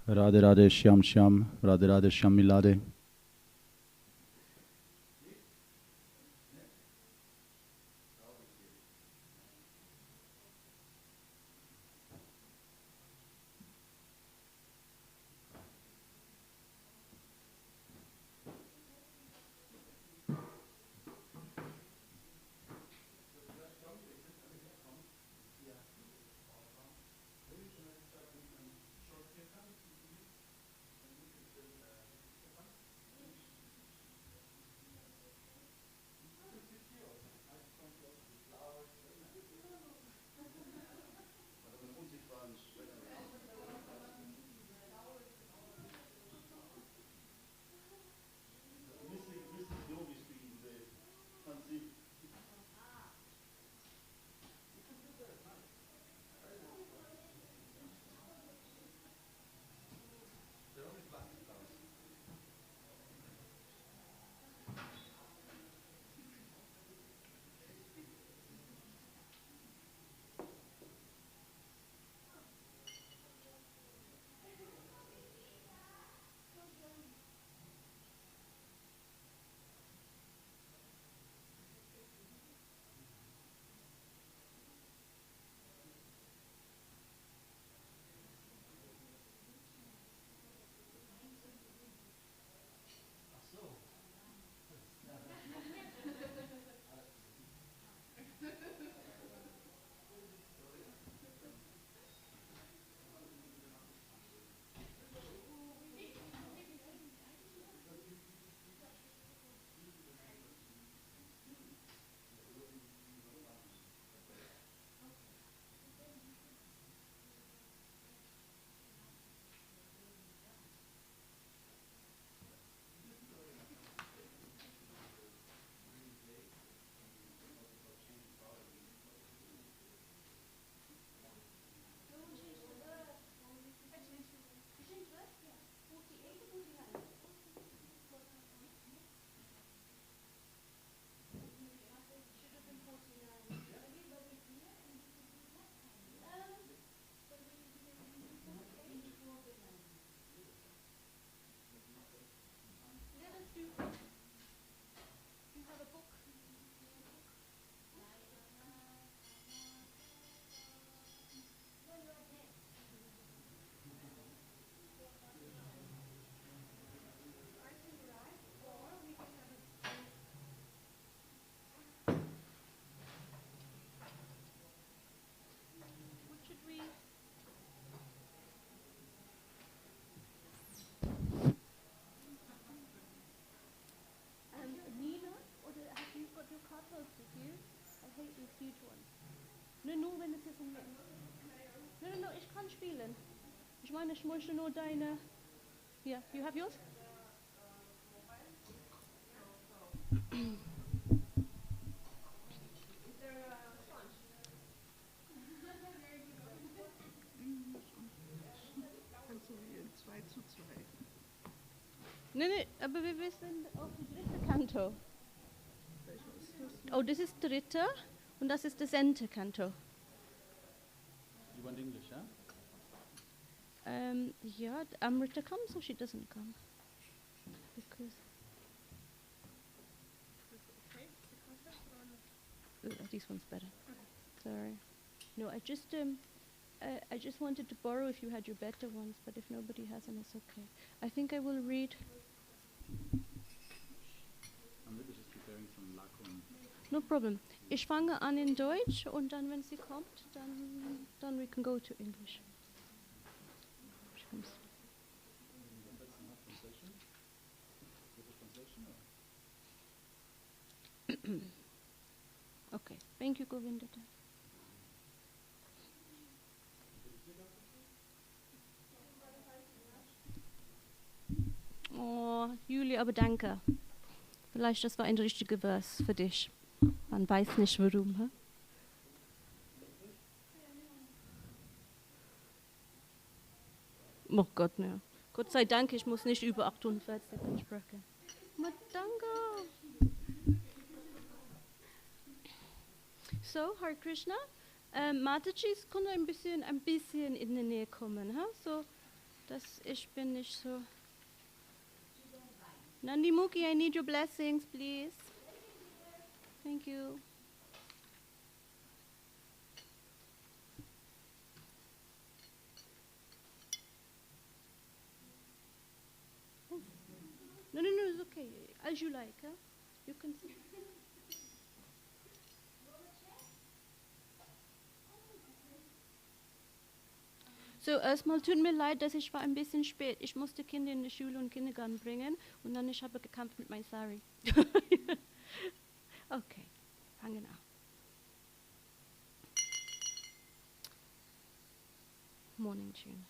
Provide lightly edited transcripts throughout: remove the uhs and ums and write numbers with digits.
Radhe Radhe Shyam Shyam, Radhe Radhe Shyam Milade. Nina, oder have you got your cartels with you? I hate these huge ones. Nur wenn es ist um... No, ich kann spielen. Ich meine, ich möchte nur deine... Here, you have yours? Nee, aber wir wissen auf die dritte Kanto. Oh, das ist dritte und das ist der Sente Kanto. You want English, huh? Yeah, Amrita comes or she doesn't come? Because this one's better. Sorry. No, I just wanted to borrow if you had your better ones, but if nobody has them, it's okay. I think I will read. I'm really just preparing some lacquer. No problem. Ich fange an in Deutsch und dann, wenn sie kommt, dann we can go to English. Okay. Thank you, Govinda. Oh, Julie, aber danke. Vielleicht das war ein richtiger Vers für dich. Man weiß nicht warum. Hä? Oh Gott, ne. Gott sei Dank, ich muss nicht über 48 sprechen. Aber danke. So, Hare Krishna. Matajis können ein bisschen in die Nähe kommen. Huh? So, Ich bin nicht so. Nandi Muki, I need your blessings, please. Thank you. No, it's okay. As you like, huh? You can see. So, erstmal tut mir leid, dass ich war ein bisschen spät. Ich musste Kinder in die Schule und Kindergarten bringen und dann ich habe gekämpft mit meinem Sari. Okay, fangen an. Morning tune.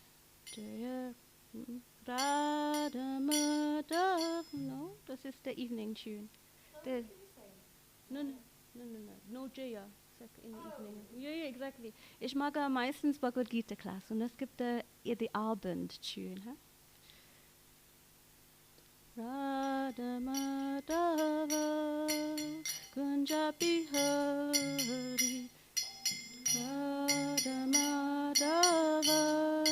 Jaya Radha Madhav. No, das ist der Evening tune. No Jaya. In the evening. Yeah, exactly. Ich mag meistens Bhagavad Gita Class und es gibt die Abend tune. Huh? Radha Madhava Kunja Bihari Radha Madhava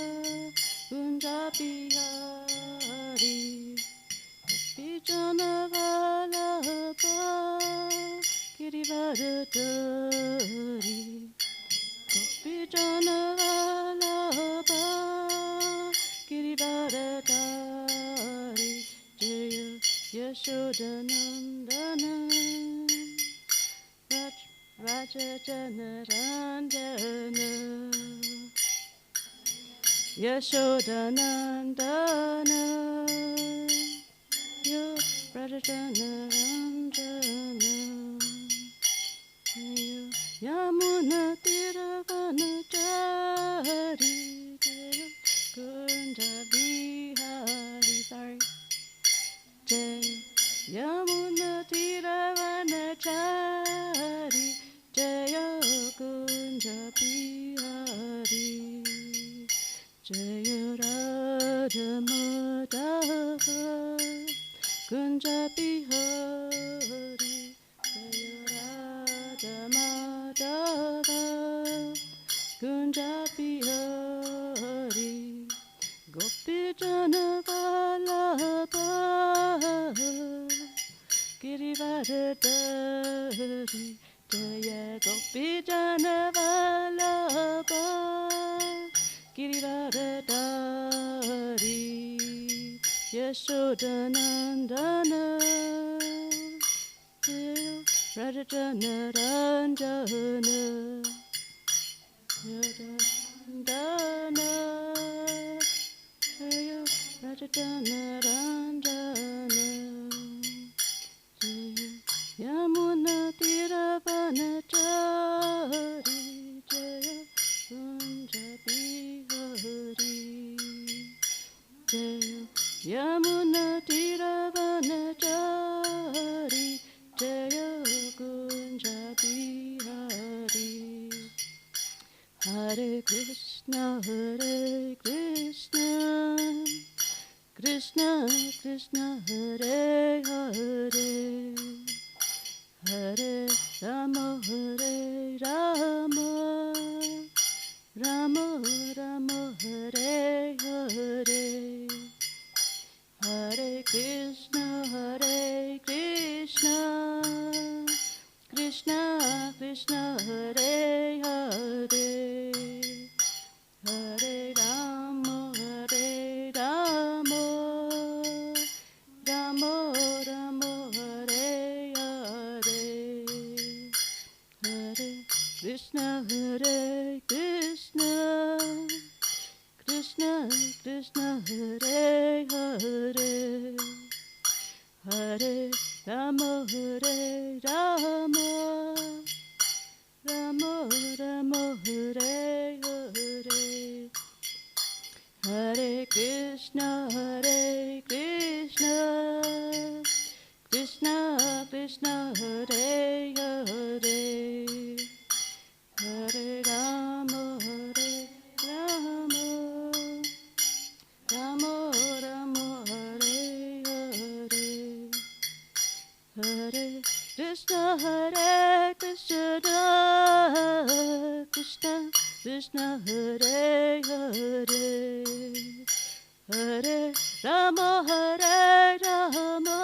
Kunja Bihari Vijana Vallabha Girivardhari Vijana Vallabha Girivardhari Jaya Yashodanandana Raja Janarandana Yashodanandana Raja Janarandana Yamuna Tiravanachari Kunda Bihari. Sorry. Jaya Yamuna Tiravanachari Jaya Kunda Bihari Jaya Radha Madhava Kunda Bihari Madhava Kunja Bihari Gopi Jana Vallabha Girivardhari Jaya Gopi Jana Vallabha Girivardhari Yashodanandana Raja Janarandana Yadandana Raja Janarandana Yamuna Tiravanachari Jaya Kunja Bihari Jaya Yamuna Tiravanachari Jaya Kunja Bihari Hare Krishna Krishna Krishna Hare Hare Hare Rama Rama Rama Hare Hare Hare Krishna Krishna Krishna Hare Hare Hare Rama Rama Rama Hare Hare Hare Krishna Krishna Krishna Hare Hare Hare Rama Rama Rama Hare Hare Hare Krishna Krishna Krishna Hare Hare Hare Rama Rama Rama Hare Hare Hare Krishna Krishna Krishna Hare Hare Hare Rama, Hare Rama,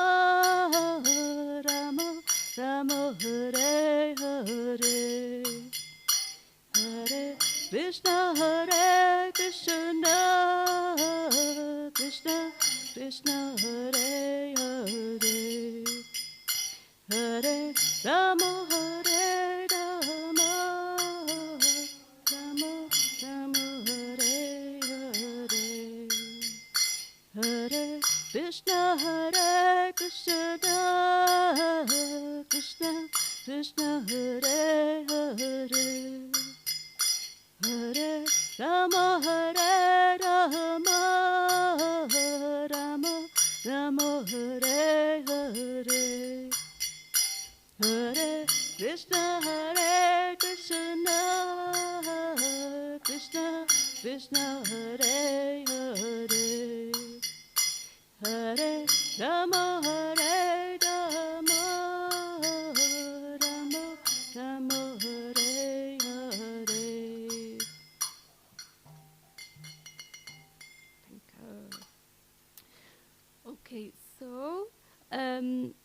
Rama Rama, Hare Hare. Hare Krishna, Hare Krishna, Krishna Krishna, Hare Hare. Hare Rama, Hare Rama, Rama Rama, Hare Hare. Hare Krishna, Hare Krishna, Krishna Krishna, Hare Hare. Hare Rama, Hare Rama, Rama Rama, Hare Hare. Hare Krishna, Hare Krishna, Krishna Krishna, Hare Hare. Hare Rama, Hare Rama, Rama Rama, Hare Hare. Danke. Okay, so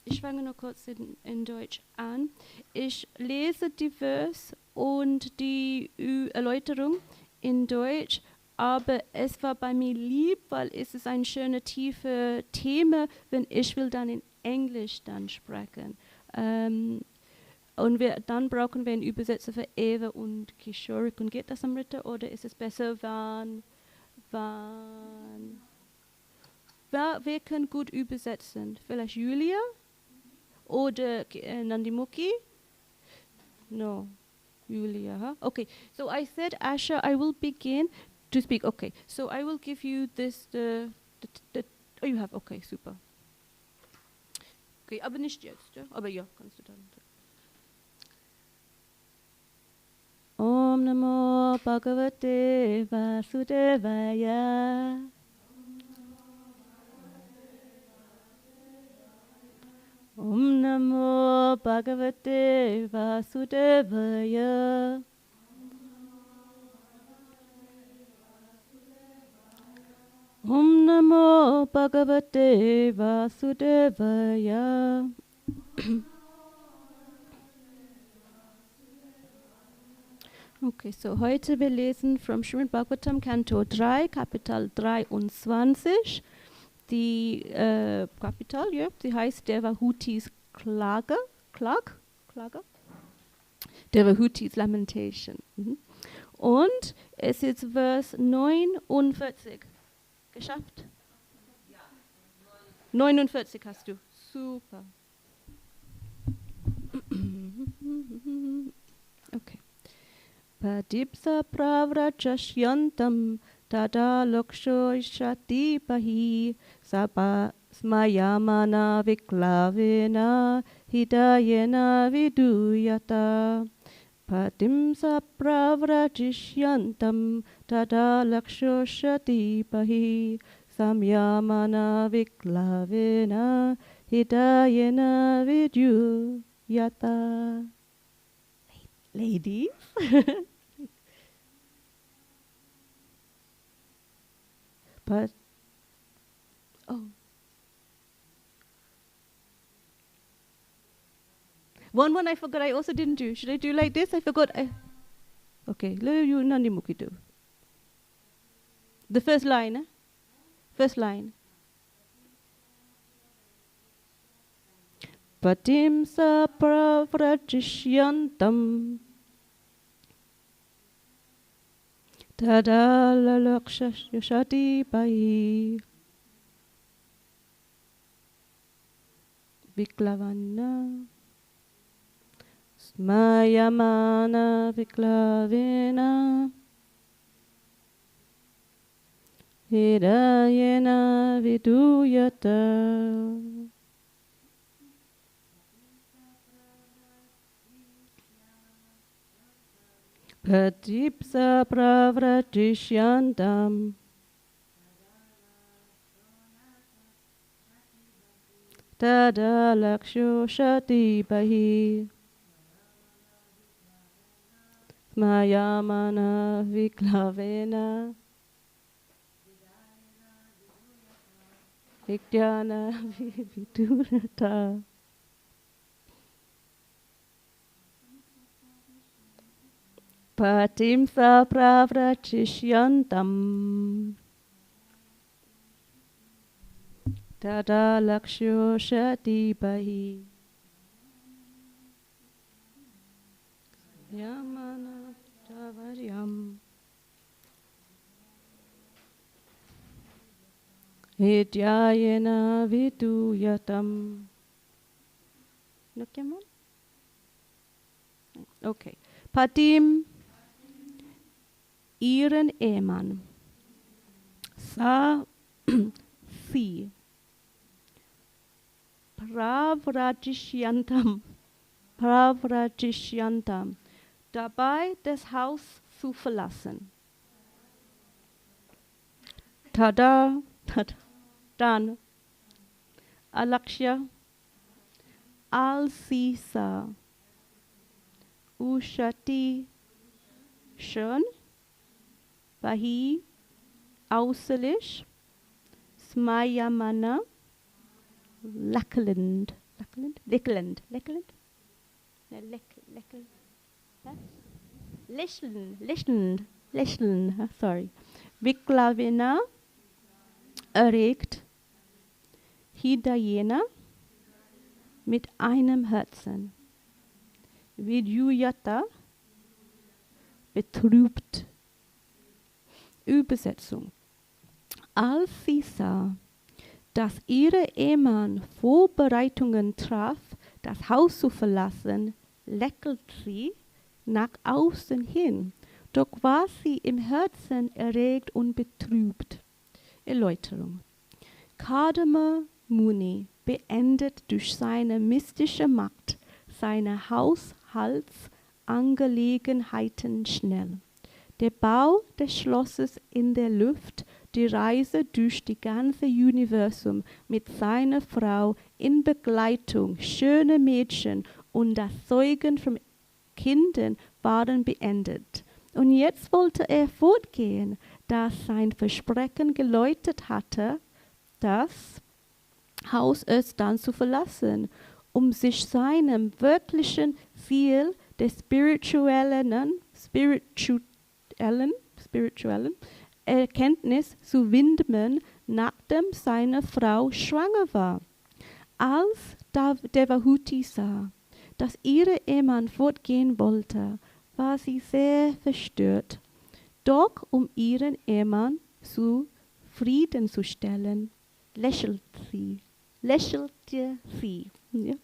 ich fange noch kurz in Deutsch an. Ich lese die Vers und die Erläuterung in Deutsch, aber es war bei mir lieb, weil es ist ein schönes, tiefes Thema, wenn ich will dann in Englisch dann sprechen. Und dann brauchen wir einen Übersetzer für Eva und Kishorik. Und geht das, Amrita, oder ist es besser, wer kann gut übersetzen? Vielleicht Julia? Oder Nandimuki? No, Julia, huh? Okay, so I said, Asha, I will begin to speak. Okay, so I will give you this, oh, you have, okay, super. Okay, aber nicht jetzt, ja? Aber ja, kannst du dann. Om Namo Bhagavate Vasudevaya. Om Namo Bhagavate Vasudevaya. Om Namo Bhagavate Vasudevaya. Okay, so heute wir lesen from Srimad Bhagavatam, Kanto 3, Kapitel 23. Die Kapitel, ja, die heißt Devahutis Klage. Devahutis Lamentation. Und es ist Vers 49. Geschafft? Ja. 49 hast du. Super. Okay. Padipsa pravrachashyantam tada laksho ishati pahi sapa smayamana viklavena hidayena viduyata. Padimsa pravrachashyantam tada laksho ishati pahi samyamana viklavena hidayena viduyata. Ladies. But, oh. One I forgot I also didn't do. Should I do like this? I forgot. Okay, let you Nandimuki do. The first line, First line. Patim sa pravrachishyantam tada lalakshashati pai viklavana smayamana viklavena hidayena viduyata. Pratipsa pravrachishyantam tada laksho shati pahi smayamana viklavena Vidyana Vidurata. Patim sa pravrachishyantam. Tada lakshyo shati bahi. Yamana tavaryam. Vidyayena viduyatam. Look your mom. Okay. Patim, ihren Ehemann. Sa, sie. Pravrajishyantam. Pravrajishyantam. Dabei das Haus zu verlassen. Tada, tada. Dann, Alakshya, Al-Sisa, Ushati, schön, Vahi, äußerlich, Smayamana, lächelnd, lächelnd, lächelnd, lächelnd, sorry, Viklavina, erregt, Hidayena, mit einem Herzen. Vidyuyata, betrübt. Übersetzung. Als sie sah, dass ihr Ehemann Vorbereitungen traf, das Haus zu verlassen, lächelte sie nach außen hin, doch war sie im Herzen erregt und betrübt. Erläuterung. Kadama Muni beendet durch seine mystische Macht seine Haushaltsangelegenheiten schnell. Der Bau des Schlosses in der Luft, die Reise durch das ganze Universum mit seiner Frau in Begleitung schöner Mädchen und das Zeugen von Kindern waren beendet. Und jetzt wollte er fortgehen, da sein Versprechen geläutet hatte, das Haus erst dann zu verlassen, um sich seinem wirklichen Ziel der spirituellen Erkenntnis zu widmen, nachdem seine Frau schwanger war. Als Devahuti sah, dass ihr Ehemann fortgehen wollte, war sie sehr verstört. Doch um ihren Ehemann zufriedenzustellen, lächelte sie. Ja.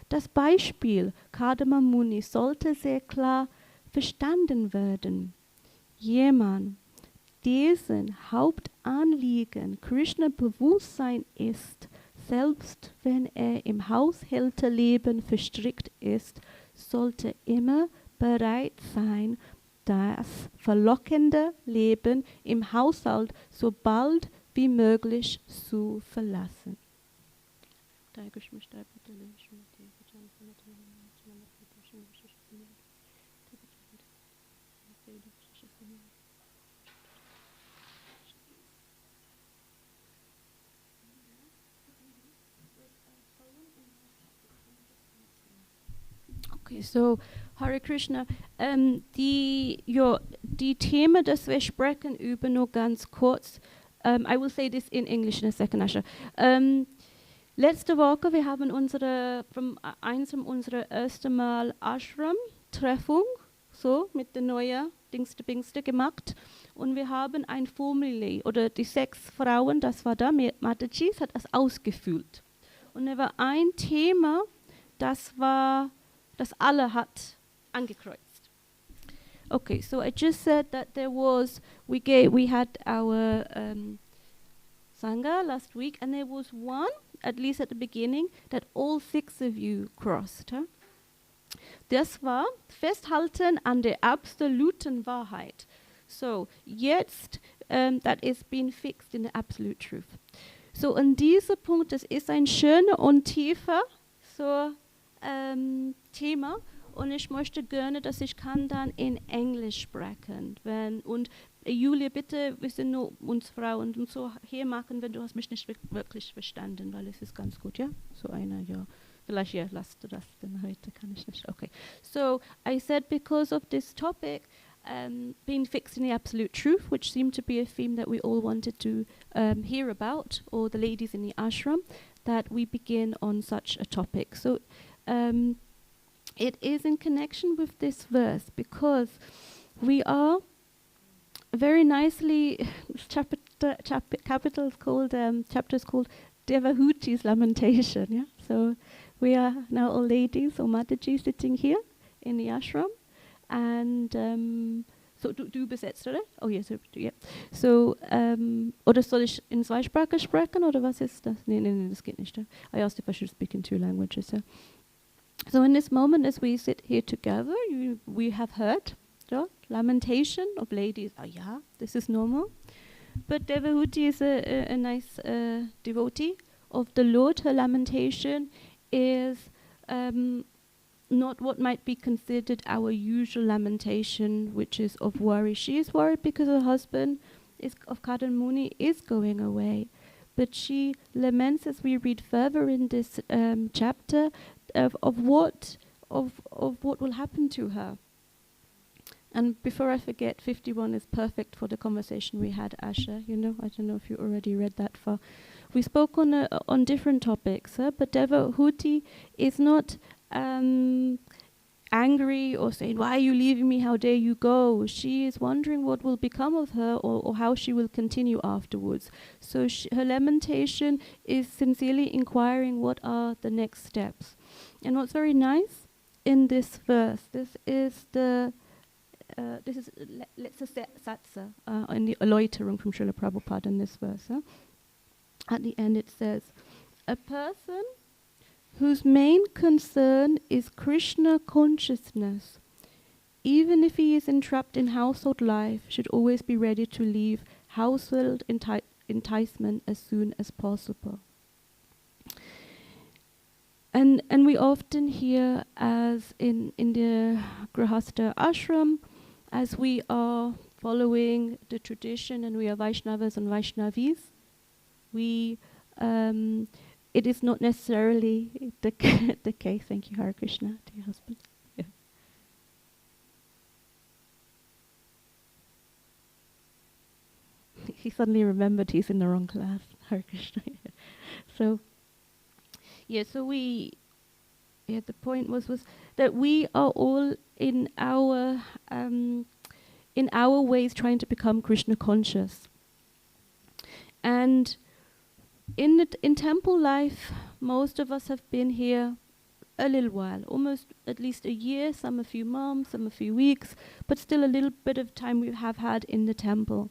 Das Beispiel Kadama Muni sollte sehr klar verstanden werden. Jemand, dessen Hauptanliegen Krishna-Bewusstsein ist, selbst wenn er im Haushälterleben verstrickt ist, sollte immer bereit sein, das verlockende Leben im Haushalt so bald wie möglich zu verlassen. Okay, so Hare Krishna, die Themen, das wir sprechen über, nur ganz kurz. I will say this in English in a second, Asha. Letzte Woche, wir haben eins unserer ersten Mal Ashram-Treffung, so mit der neuen Dingste gemacht. Und wir haben ein Formular, oder die 6 Frauen, das war da, Mataji hat das ausgefüllt. Und da war ein Thema, das alle hat angekreuzt. Okay, so I just said that we had our Sangha last week, and there was one, at least at the beginning, that all 6 of you crossed. Huh? Das war Festhalten an der absoluten Wahrheit. So, jetzt, that is being fixed in the absolute truth. So, und dieser Punkt, das ist ein schöner und tiefer Thema. Und ich möchte gerne, dass ich kann dann in Englisch sprechen. Und Julia, bitte, wir sind nur uns Frauen und so hermachen, wenn du hast mich nicht wirklich verstanden, weil es ist ganz gut, ja? So einer, ja. Vielleicht, ja, lass du das, denn heute kann ich nicht. Okay. So, I said because of this topic, being fixed in the absolute truth, which seemed to be a theme that we all wanted to hear about, or the ladies in the ashram, that we begin on such a topic. So, it is in connection with this verse, because we are very nicely chapters called Devahuti's lamentation. Yeah, so we are now all ladies or Mataji sitting here in the ashram, and so du besetzt, oder? Oh yes, yeah. So oder soll ich in zwei Sprachen sprechen oder was ist das? Nee, das geht nicht. I asked if I should speak in 2 languages. So in this moment, as we sit here together, we have heard lamentation of ladies. Oh yeah, this is normal. But Devahuti is a nice devotee of the Lord. Her lamentation is not what might be considered our usual lamentation, which is of worry. She is worried because her husband of Kadan Muni is going away. But she laments, as we read further in this chapter, of what will happen to her. And before I forget, 51 is perfect for the conversation we had, Asha. You know, I don't know if you already read that far. We spoke on different topics, but Devahuti is not angry or saying, "Why are you leaving me? How dare you go?" She is wondering what will become of her, or how she will continue afterwards. So her lamentation is sincerely inquiring what are the next steps. And what's very nice in this verse, this is letzte Satze in the Erläuterung from Srila Prabhupada in this verse. At the end it says, a person whose main concern is Krishna consciousness, even if he is entrapped in household life, should always be ready to leave household enticement as soon as possible. And we often hear, as in the Grihastha ashram, as we are following the tradition and we are Vaishnavas and Vaishnavis, it is not necessarily the case. Thank you, Hare Krishna, to your husband. Yeah. He suddenly remembered he's in the wrong class. Hare Krishna. So, the point was that we are all in our ways trying to become Krishna conscious. And in temple life, most of us have been here a little while, almost at least a year, some a few months, some a few weeks, but still a little bit of time we have had in the temple.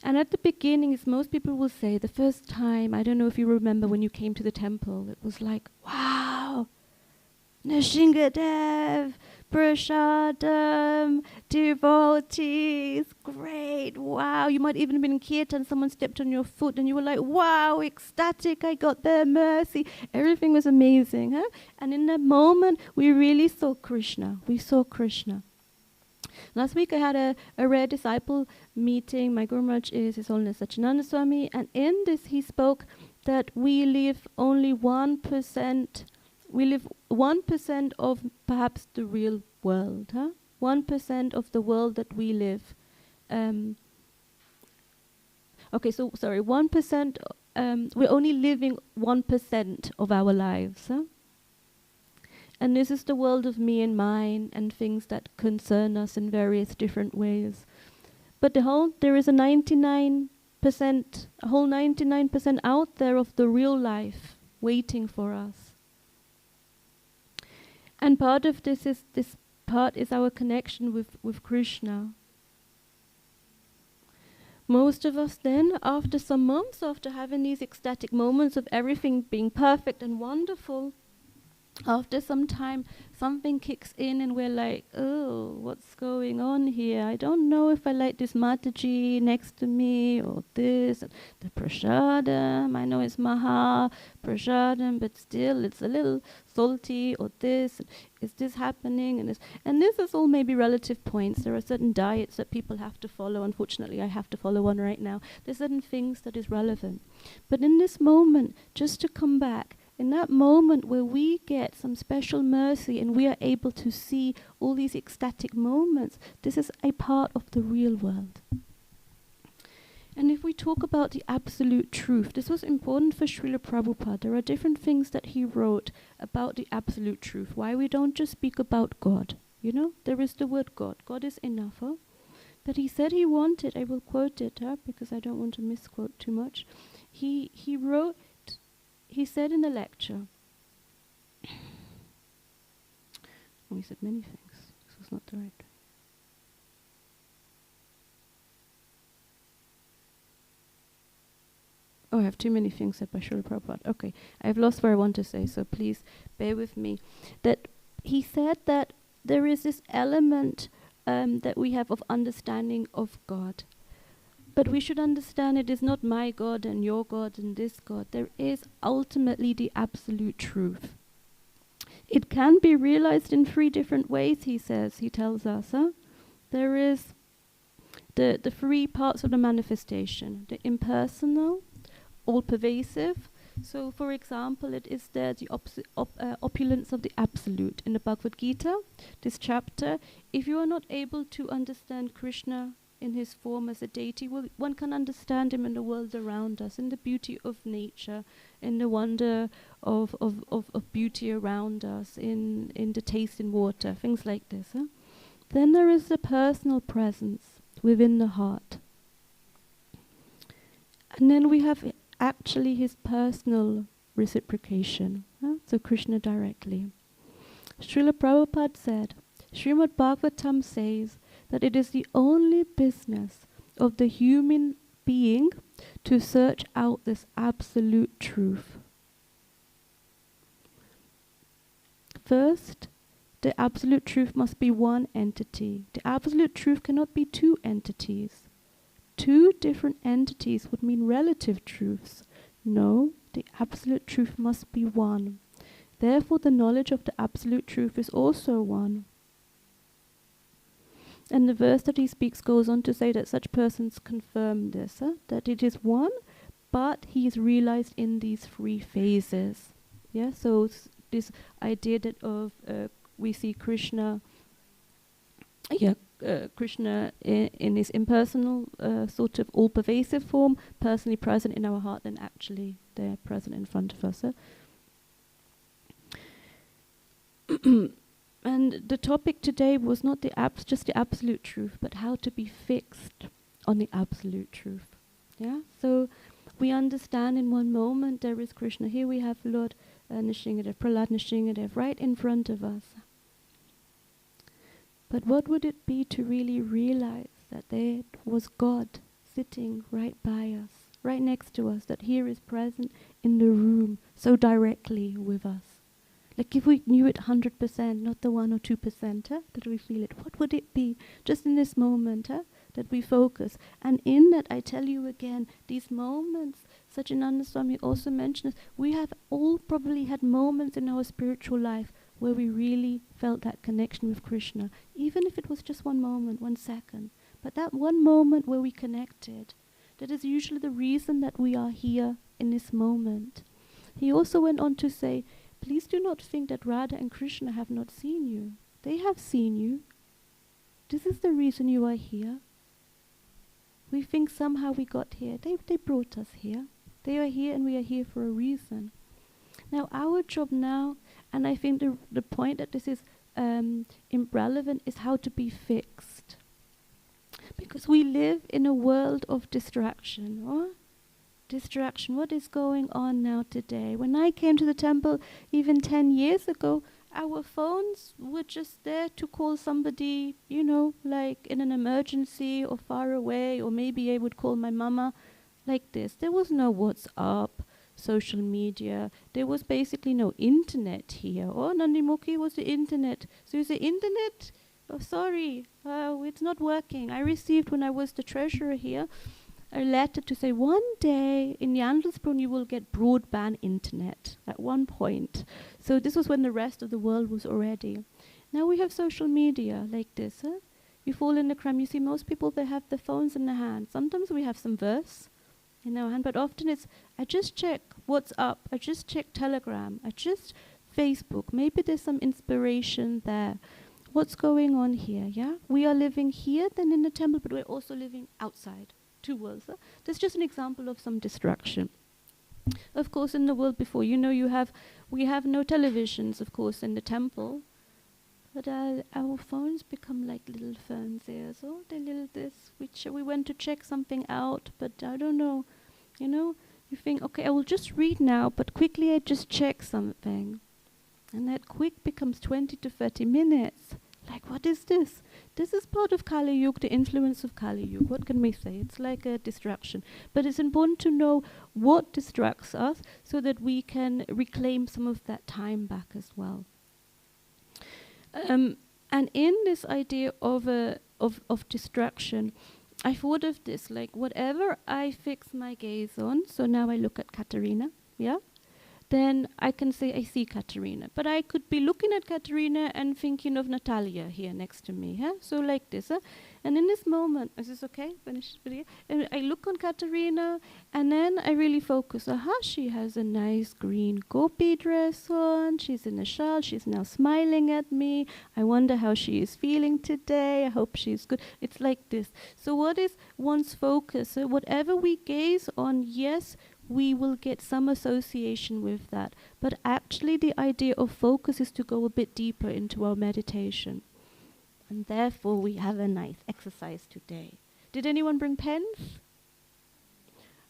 And at the beginning, as most people will say, the first time, I don't know if you remember when you came to the temple, it was like, wow, Nishingadev, Prashadam, devotees, great, wow. You might even have been in kirtan, someone stepped on your foot and you were like, wow, ecstatic, I got their mercy. Everything was amazing. Huh? And in that moment, we really saw Krishna. We saw Krishna. Last week I had a rare disciple meeting. My Guru Maharaj is His Holiness Satchidananda Swami, and in this he spoke that we live only 1%. We live 1% of perhaps the real world, 1% of the world that we live. 1%. We're only living 1% of our lives. And this is the world of me and mine and things that concern us in various different ways. But there is a 99% out there of the real life waiting for us. And part of this is our connection with Krishna. Most of us then, after some months, after having these ecstatic moments of everything being perfect and wonderful, after some time, something kicks in and we're like, oh, what's going on here? I don't know if I like this Mataji next to me or this. The prasadam, I know it's Maha prasadam, but still it's a little salty, or this. Is this happening? And this is all maybe relative points. There are certain diets that people have to follow. Unfortunately, I have to follow one right now. There's certain things that is relevant. But in this moment, just to come back, in that moment where we get some special mercy and we are able to see all these ecstatic moments, this is a part of the real world. And if we talk about the absolute truth, this was important for Srila Prabhupada. There are different things that he wrote about the absolute truth. Why we don't just speak about God. You know, there is the word God. God is enough. Huh? But he said he wanted, I will quote it because I don't want to misquote too much. He said in the lecture, he said many things. This was not the right way. Oh, I have too many things said by Srila Prabhupada. Okay, I've lost where I want to say, so please bear with me. That he said that there is this element that we have of understanding of God. But we should understand it is not my God and your God and this God. There is ultimately the absolute truth. It can be realized in 3 different ways, he tells us. There is the 3 parts of the manifestation. The impersonal, all-pervasive. So, for example, it is there the opulence of the absolute. In the Bhagavad Gita, this chapter, if you are not able to understand Krishna in his form as a deity, one can understand him in the world around us, in the beauty of nature, in the wonder of beauty around us, in the taste in water, things like this. Then there is the personal presence within the heart. And then we have actually his personal reciprocation, so Krishna directly. Srila Prabhupada said, Srimad Bhagavatam says that it is the only business of the human being to search out this absolute truth. First, the absolute truth must be one entity. The absolute truth cannot be 2 entities. 2 different entities would mean relative truths. No, the absolute truth must be one. Therefore, the knowledge of the absolute truth is also one. And the verse that he speaks goes on to say that such persons confirm this, that it is one, but he is realized in these 3 phases. Yeah, so this idea that we see Krishna, Krishna in his impersonal, sort of all-pervasive form, personally present in our heart, and actually they're present in front of us. And the topic today was not just the absolute truth, but how to be fixed on the absolute truth. Yeah. So we understand in one moment there is Krishna. Here we have Lord Nrsimhadev, Prahlad Nrsimhadev, right in front of us. But what would it be to really realize that there was God sitting right by us, right next to us, that here is present in the room so directly with us? Like if we knew it 100%, not the 1 or 2%, that we feel it, what would it be just in this moment that we focus? And in that, I tell you again, these moments, Satchidananda Swami also mentioned, we have all probably had moments in our spiritual life where we really felt that connection with Krishna, even if it was just 1 moment, 1 second. But that 1 moment where we connected, that is usually the reason that we are here in this moment. He also went on to say, please do not think that Radha and Krishna have not seen you. They have seen you. This is the reason you are here. We think somehow we got here. They brought us here. They are here and we are here for a reason. Now our job now, and I think the point that this is irrelevant, is how to be fixed. Because we live in a world of distraction. Distraction. What is going on now today? When I came to the temple even 10 years ago, our phones were just there to call somebody, like in an emergency or far away, or maybe I would call my mama like this. There was no WhatsApp. social media. There was basically no internet here. Oh, Nandimukhi was the internet. So you say, internet? Oh, sorry, it's not working. I received, when I was the treasurer here, a letter to say one day in Jandelsbrunn you will get broadband internet at one point. So this was when the rest of the world was already. Now we have social media like this. You fall in the crime. You see most people, they have their phones in their hand. Sometimes we have some verse in our hand, but often it's, I just check WhatsApp, I just check Telegram, I just Facebook. Maybe there's some inspiration there. What's going on here, yeah? We are living here, then in the temple, but we're also living outside. Two worlds. That's just an example of some distraction. Of course, in the world before, we have no televisions, of course, in the temple. But our phones become like little phones here. So they're little this, which we went to check something out, but I don't know. You think, okay, I will just read now, but quickly I just check something. And that quick becomes 20 to 30 minutes. Like, what is this? This is part of Kali Yuga, the influence of Kali Yuga. What can we say? It's like a distraction. But it's important to know what distracts us so that we can reclaim some of that time back as well. And in this idea of distraction, I thought of this, like whatever I fix my gaze on, so now I look at Katerina, yeah? Then I can say I see Katerina. But I could be looking at Katerina and thinking of Natalia here next to me. Huh? So like this. And in this moment, is this okay? Finish video? And I look on Katerina and then I really focus. Aha, she has a nice green Gopi dress on. She's in a shawl. She's now smiling at me. I wonder how she is feeling today. I hope she's good. It's like this. So what is one's focus? Whatever we gaze on, yes, we will get some association with that. But actually the idea of focus is to go a bit deeper into our meditation. And therefore we have a nice exercise today. Did anyone bring pens?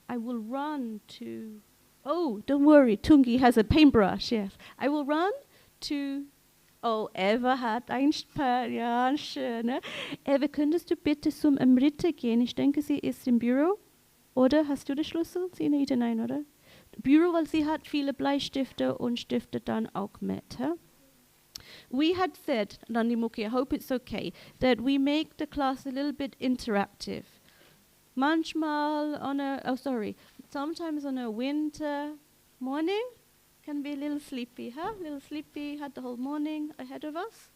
I will run to... Oh, don't worry, Tungi has a paintbrush, yes. I will run to... Oh, Eva hat ein Span, ja, schön. Ne? Eva, könntest du bitte zum Amrita gehen? Ich denke, sie ist im Büro. Oder? Hast du den Schlüssel? Sinita, nein, oder? Büro, weil sie hat viele Bleistifte und Stifte dann auch mit. Huh? We had said, Nandimukhi, I hope it's okay, that we make the class a little bit interactive. Manchmal sometimes on a winter morning can be a little sleepy, huh? A little sleepy, had the whole morning ahead of us.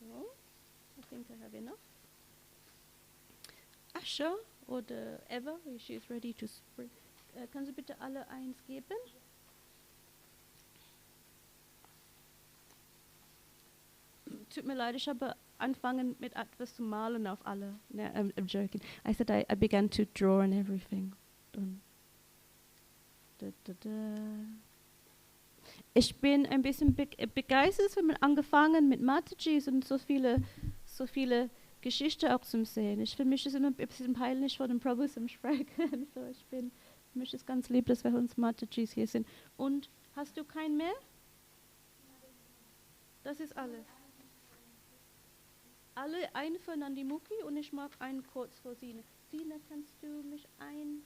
So, I think I have enough. Asha oder Eva, she is ready to spring. Kannst du bitte alle eins geben? Tut mir leid, ich habe angefangen mit etwas zu malen auf alle. No, I'm joking. I said I began to draw and everything. Ich bin ein bisschen begeistert, wenn man angefangen mit Mataji und so viele Geschichte auch zum Sehen. Für mich ist immer ein bisschen peinlich vor dem Prabhu zum Sprechen. So, für mich ist ganz lieb, dass wir uns Matajis hier sind. Und hast du kein mehr? Das ist alles. Alle einen für Nandimukhi und ich mag einen kurz für Sine. Sine, kannst du mich eingeben?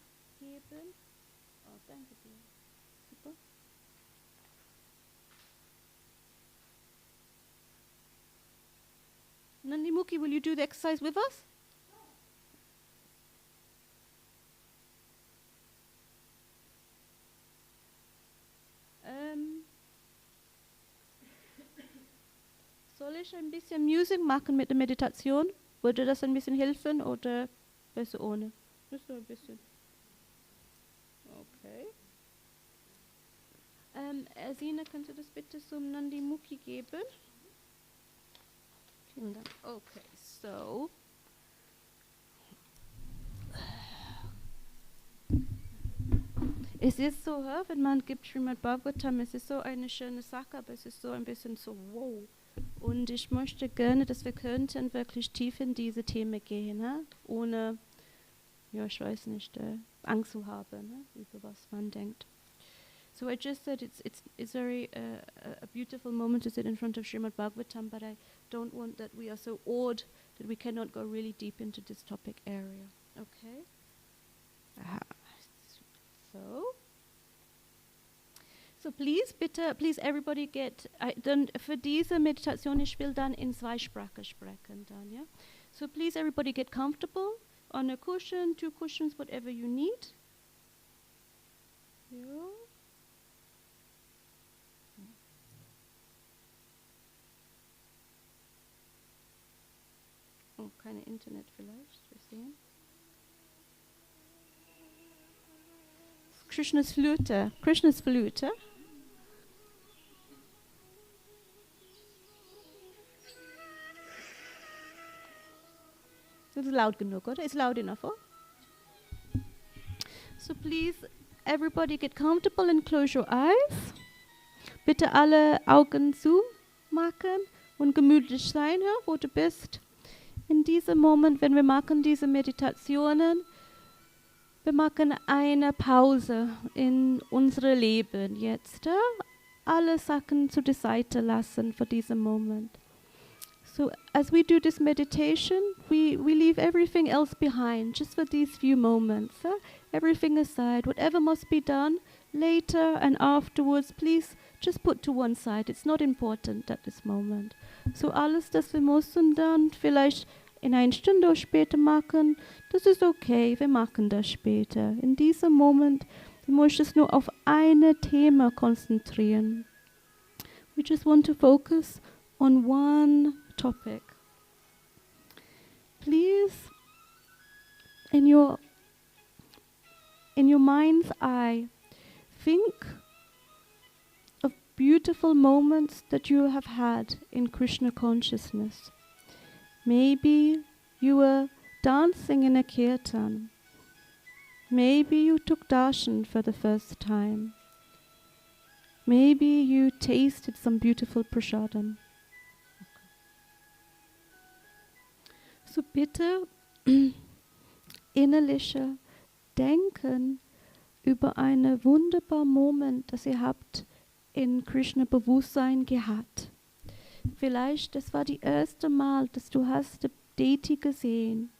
Oh, danke dir. Super. Nandimukhi, will you do the exercise with us? Soll ich ein bisschen Musik machen mit der Meditation? Würde das ein bisschen helfen oder besser ohne? Besser ein bisschen. Okay. Sina, kannst du das bitte zum Nandimukhi geben? Vielen Dank. Okay, so. Es ist so, wenn man gibt Srimad Bhagavatam, es ist so eine schöne Sache, aber es ist so ein bisschen so wow. Und ich möchte gerne, dass wir könnten wirklich tief in diese Themen gehen, ohne, ja, ich weiß nicht, Angst zu haben, über was man denkt. So I just said it's very a beautiful moment to sit in front of Srimad Bhagavatam, but I don't want that we are so awed that we cannot go really deep into this topic area. Okay? please, bitte, please everybody get, dann für diese Meditation, ich will dann in 2 Sprachen sprechen dann, ja. So please everybody get comfortable on a cushion, 2 cushions, whatever you need. Ja. Oh, keine Internet vielleicht, wir sehen. Krishna's Flöte, Krishna's Flöte. Das ist laut genug, oder? It's loud enough, oh? So please, everybody get comfortable and close your eyes. Bitte alle Augen zumachen und gemütlich sein, ja, wo du bist. In diesem Moment, wenn wir machen diese Meditationen, wir machen eine Pause in unserem Leben jetzt. Ja? Alle Sachen zu der Seite lassen für diesen Moment. So as we do this meditation, we leave everything else behind, just for these few moments. Everything aside, whatever must be done later and afterwards, please just put to one side. It's not important at this moment. So alles, das wir müssen dann vielleicht in 1 Stunde später machen, das ist okay, wir machen das später. In diesem Moment, du musst nur auf ein Thema konzentrieren. We just want to focus on one topic. Please, in your mind's eye, think of beautiful moments that you have had in Krishna consciousness. Maybe you were dancing in a kirtan. Maybe you took darshan for the first time. Maybe you tasted some beautiful prasadam. So bitte innerliche Denken über einen wunderbaren Moment, das ihr habt in Krishna Bewusstsein gehabt. Vielleicht, das war die erste Mal, dass du hast die Deity gesehen.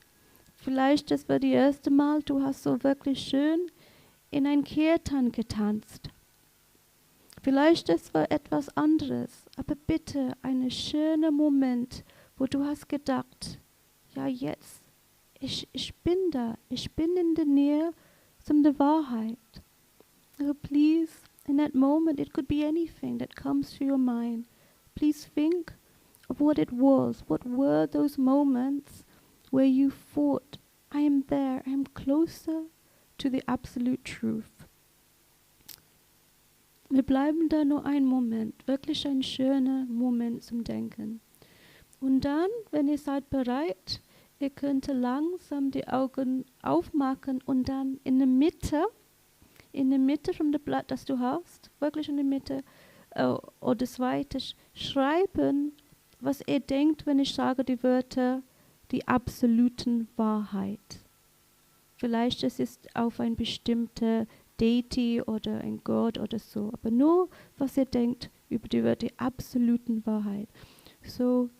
Vielleicht, das war die erste Mal, du hast so wirklich schön in ein Kirtan getanzt. Vielleicht, das war etwas anderes, aber bitte einen schönen Moment, wo du hast gedacht, ja jetzt, ich bin da, ich bin in der Nähe von der Wahrheit. So please, in that moment, it could be anything that comes to your mind. Please think of what it was. What were those moments where you thought, I am there, I am closer to the absolute truth. Wir bleiben da nur einen Moment, wirklich ein schöner Moment zum Denken. Und dann, wenn ihr seid bereit, ihr könnt langsam die Augen aufmachen und dann in der Mitte von dem Blatt, das du hast, wirklich in der Mitte, oder das Weite, schreiben, was ihr denkt, wenn ich sage die Wörter, die absoluten Wahrheit. Vielleicht es ist auf ein bestimmter Deity oder ein Gott oder so, aber nur, was ihr denkt über die Wörter, die absoluten Wahrheit. So,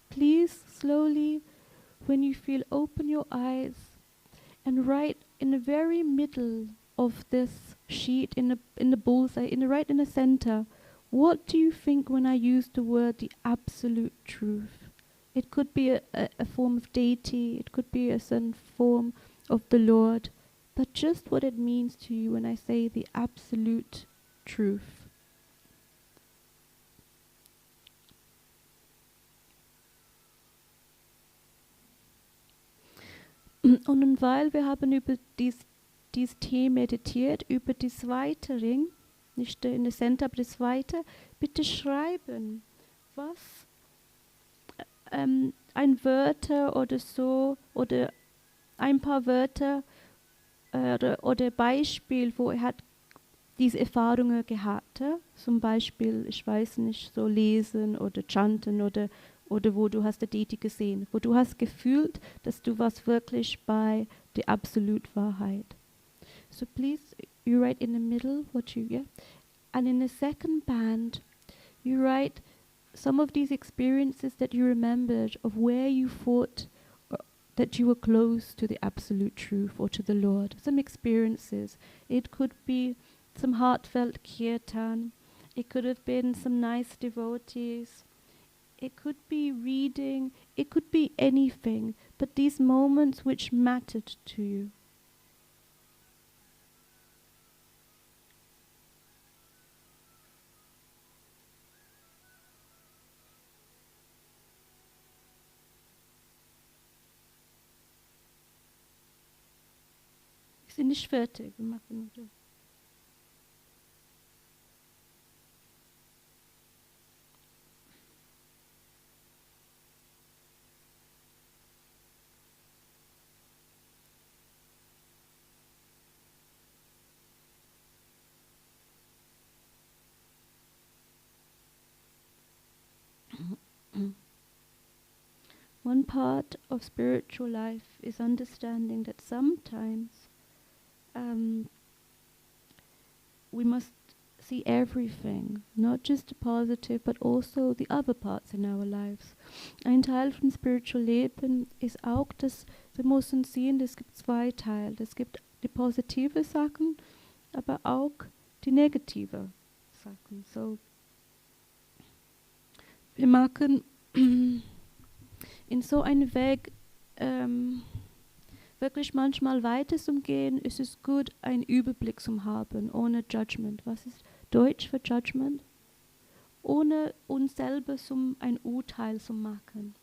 please, slowly, when you feel, open your eyes and write in the very middle of this sheet, in the bullseye, right in the center, what do you think when I use the word the absolute truth? It could be a form of deity, it could be a certain form of the Lord, but just what it means to you when I say the absolute truth. Und weil wir haben über dieses Thema meditiert, über die zweite Ring, nicht in der Center, aber das zweite, bitte schreiben, was ein Wörter oder so, oder ein paar Wörter oder Beispiel, wo er hat diese Erfahrungen gehabt. Zum Beispiel, ich weiß nicht, so lesen oder chanten oder wo du hast die Deity gesehen, wo du hast gefühlt, dass du warst wirklich bei der absoluten Wahrheit. So please, you write in the middle what you get, and in the second band, you write some of these experiences that you remembered of where you thought that you were close to the absolute truth or to the Lord. Some experiences. It could be some heartfelt kirtan. It could have been some nice devotees. It could be reading. It could be anything. But these moments which mattered to you. Wir sind nicht fertig. Wir machen nur. One part of spiritual life is understanding that sometimes we must see everything, not just the positive, but also the other parts in our lives. Ein Teil von Spiritual Leben ist auch, dass wir müssen sehen, es gibt zwei Teile. Es gibt die positive Sachen, aber auch die negative Sachen. So, wir machen in so einem Weg wirklich manchmal weiter zum Gehen, ist es gut, einen Überblick zu haben, ohne Judgment. Was ist Deutsch für Judgment? Ohne uns selber ein Urteil zu machen.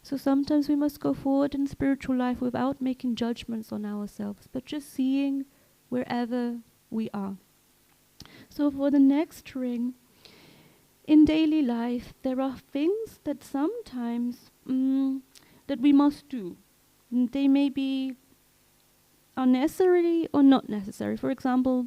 So sometimes we must go forward in spiritual life without making judgments on ourselves, but just seeing wherever we are. So for the next ring, in daily life, there are things that sometimes that we must do. They may be unnecessary or not necessary. For example,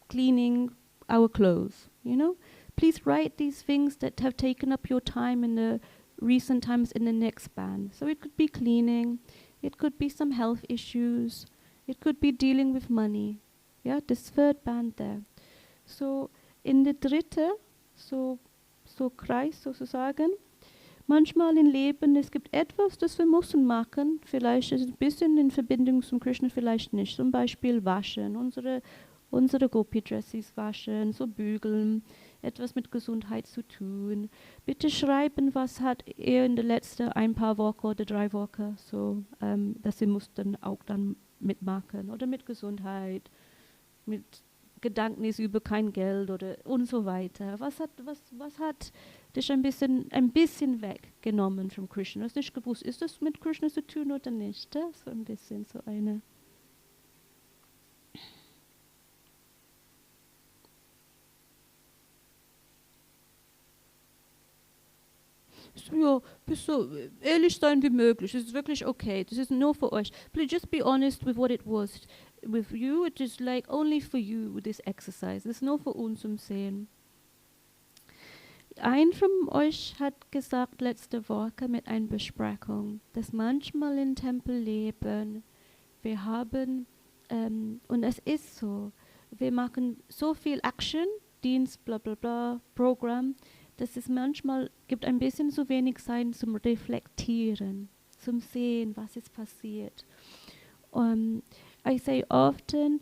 cleaning our clothes, you know. Please write these things that have taken up your time in the recent times in the next band. So it could be cleaning, it could be some health issues, it could be dealing with money. Yeah, this third band there. So in the dritte, so Kreis sozusagen, manchmal im Leben, es gibt etwas, das wir müssen machen. Vielleicht ist es ein bisschen in Verbindung zum Krishna, vielleicht nicht. Zum Beispiel waschen, unsere Gopi-Dresses waschen, so bügeln, etwas mit Gesundheit zu tun. Bitte schreiben, was hat er in den letzten ein paar Wochen oder 3 Wochen, so, dass Sie mussten auch dann mitmachen. Oder mit Gesundheit, mit Gedanken ist über kein Geld oder und so weiter. Was hat dich ein bisschen weggenommen vom Krishna? Du hast nicht gewusst, ist das mit Krishna zu tun oder nicht? So ein bisschen so eine. So, ja, bist so ehrlich sein wie möglich. Das ist wirklich okay. Das ist nur für euch. Please just be honest with what it was. With you, it is like only for you, this exercise. Das ist nur für uns zum Sehen. Ein von euch hat gesagt letzte Woche mit einer Besprechung, dass manchmal im Tempelleben wir haben, und es ist so, wir machen so viel Action, Dienst, bla bla bla, Programm, dass es manchmal gibt ein bisschen zu wenig Zeit zum Reflektieren, zum Sehen, was ist passiert. I say often,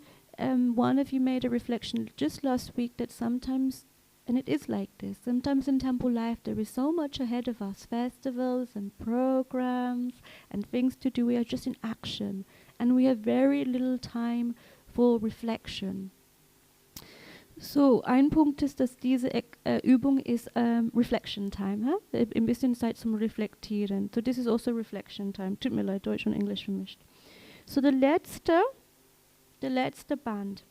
one of you made a reflection just last week that sometimes, and it is like this, sometimes in temple life there is so much ahead of us, festivals and programs and things to do, we are just in action and we have very little time for reflection. So, ein Punkt ist, dass diese Übung ist Reflection Time, ein bisschen Zeit zum Reflektieren. So, this is also Reflection Time. Tut mir leid, Deutsch und Englisch vermischt. So, der letzte Band.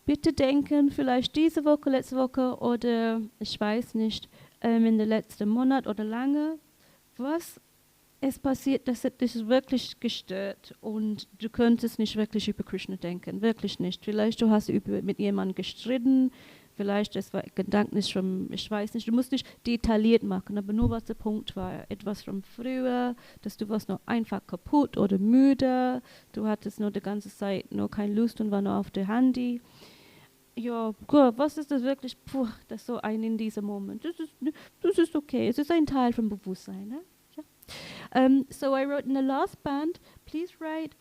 Bitte denken, vielleicht diese Woche, letzte Woche oder ich weiß nicht, in den letzten Monat oder lange, was ist passiert, das hat dich wirklich gestört und du könntest nicht wirklich über Krishna denken, wirklich nicht. Vielleicht du hast mit jemandem gestritten, vielleicht es war Gedanken von, ich weiß nicht, du musst nicht detailliert machen, aber nur was der Punkt war, etwas von früher, dass du warst noch einfach kaputt oder müde, du hattest nur die ganze Zeit nur keine Lust und war nur auf dem Handy. Ja, gut, was ist das wirklich? Puh, das ist so ein in diesem Moment. Das ist okay, es ist ein Teil vom Bewusstsein. Ne? Ja. So I wrote in the last band, please write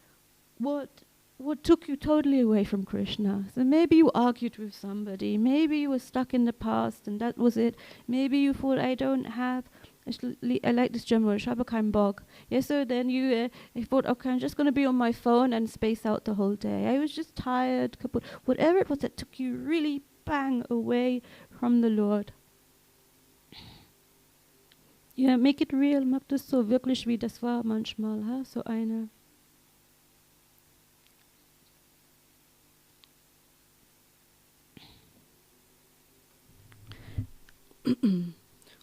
what what took you totally away from Krishna. So maybe you argued with somebody, maybe you were stuck in the past and that was it. Maybe you thought, I don't have, I like this German word, ich habe keinen Bock. Yeah, so then you thought, okay, I'm just going to be on my phone and space out the whole day. I was just tired, kaputt. Whatever it was that took you really bang away from the Lord. Ja, make it real, mach das so wirklich, wie das war manchmal, ha? So eine.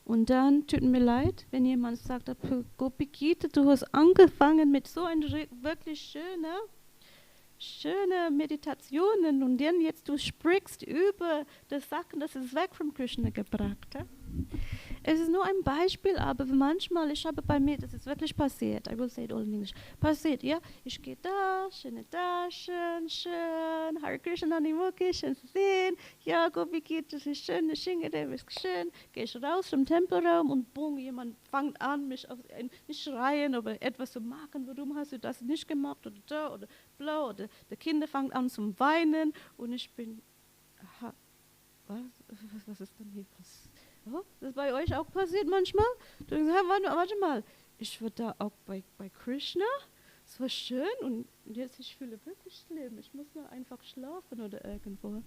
Und dann, tut mir leid, wenn jemand sagt, Gopi Gita, du hast angefangen mit so einer wirklich schöne Meditationen und dann jetzt du sprichst über das Sachen, das ist weg vom Krishna gebracht. He? Es ist nur ein Beispiel, aber manchmal, ich habe bei mir, das ist wirklich passiert, I will say it all in English, passiert, ja, ich gehe da, schön, Hare Krishna, Nanimuki, schön zu sehen, ja, Gopi Gita, das ist schön, Shingade, ist schön, gehe ich raus vom Tempelraum und boom, jemand fängt an, mich nicht schreien oder etwas zu machen, warum hast du das nicht gemacht oder da oder blau oder die Kinder fangen an zu weinen und ich bin, aha, was ist denn hier passiert? Oh, das ist bei euch auch passiert manchmal? Du denkst, warte mal, ich war da auch bei Krishna, es war schön und jetzt ich fühle wirklich schlimm, ich muss nur einfach schlafen oder irgendwo.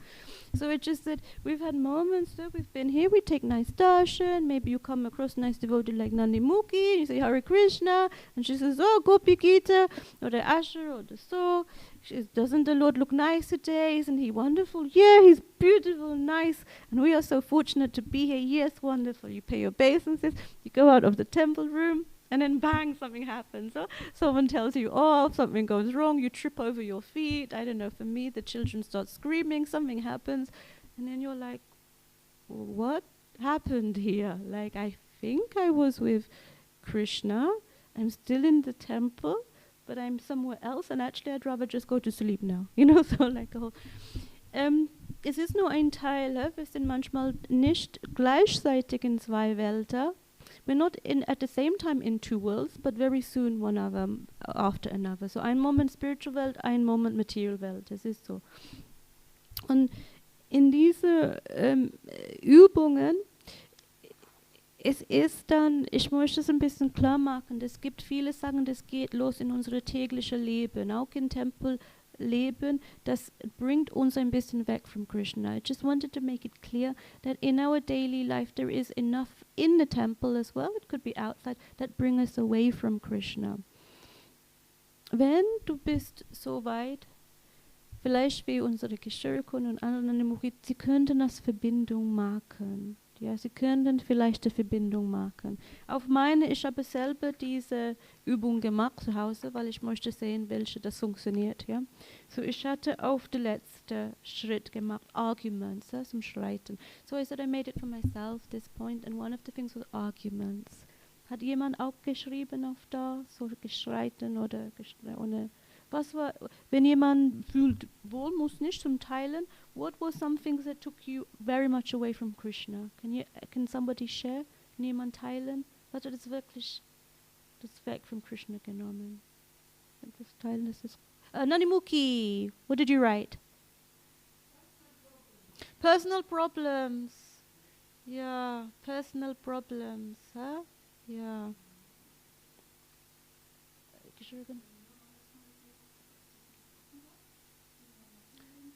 So it just that we've had moments that we've been here, we take nice darshan, maybe you come across a nice devotee like Nandimuki, you say Hare Krishna, and she says, oh, Gopi Gita, or the Asher, or the so. Doesn't the Lord look nice today? Isn't he wonderful? Yeah, he's beautiful, nice. And we are so fortunate to be here. Yes, wonderful. You pay your obeisances, you go out of the temple room, and then bang, something happens. So someone tells you off, something goes wrong, you trip over your feet. I don't know, for me, the children start screaming, something happens. And then you're like, what happened here? Like, I think I was with Krishna. I'm still in the temple. But I'm somewhere else and actually I'd rather just go to sleep now. You know, so like a whole... es ist nur ein Teil, wir sind manchmal nicht gleichzeitig in zwei Welten. We're not at the same time in two worlds, but very soon one of them after another. So ein Moment Spiritual Welt, ein Moment Material Welt, das ist so. Und in diese Übungen, es ist dann, ich möchte es ein bisschen klar machen, es gibt viele Sachen, das geht los in unser tägliches Leben, auch im Tempelleben, das bringt uns ein bisschen weg von Krishna. I just wanted to make it clear that in our daily life there is enough in the temple as well, it could be outside, that bring us away from Krishna. Wenn du bist so weit, vielleicht wie unsere Geschirrkunden und anderen, sie könnten das Verbindung machen. Ja, sie können vielleicht eine Verbindung machen. Ich habe selber diese Übung gemacht zu Hause, weil ich möchte sehen, welche das funktioniert. Ja. So ich hatte auf den letzten Schritt gemacht, Arguments, zum Streiten. So I said I made it for myself, this point, and one of the things was Arguments. Hat jemand auch geschrieben auf da, so gestreiten oder was war, wenn jemand fühlt wohl, muss nicht zum Teilen, what were some things that took you very much away from Krishna? Can somebody share? Kann jemand teilen? Was hat es wirklich das weg von Krishna genommen? Das Teilen, das ist... Nanimuki, what did you write? Personal problems. Yeah, personal problems. Huh? Yeah.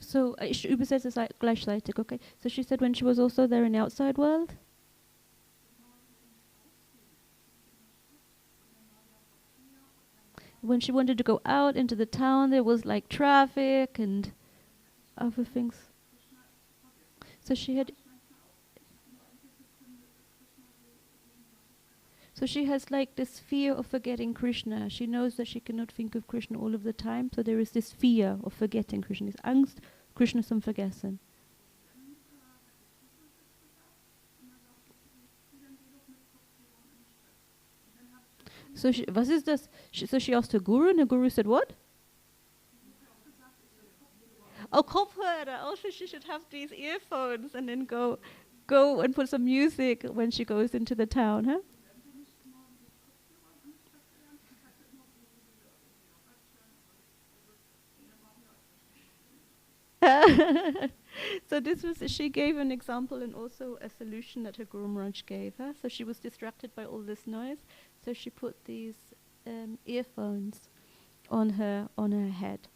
So, ich übersetze es gleichzeitig, okay? So she said when she was also there in the outside world? When she wanted to go out into the town, there was like traffic and other things. So she has like this fear of forgetting Krishna. She knows that she cannot think of Krishna all of the time, so there is this fear of forgetting Krishna, this Angst, Krishna zum Vergessen. So was ist das? So she asked her guru, and the guru said what? Oh, Kopfhörer. Also she should have these earphones and then go and put some music when she goes into the town, huh? Yeah. So this was, she gave an example and also a solution that her Guru Maharaj gave her. So she was distracted by all this noise. So she put these earphones on her head.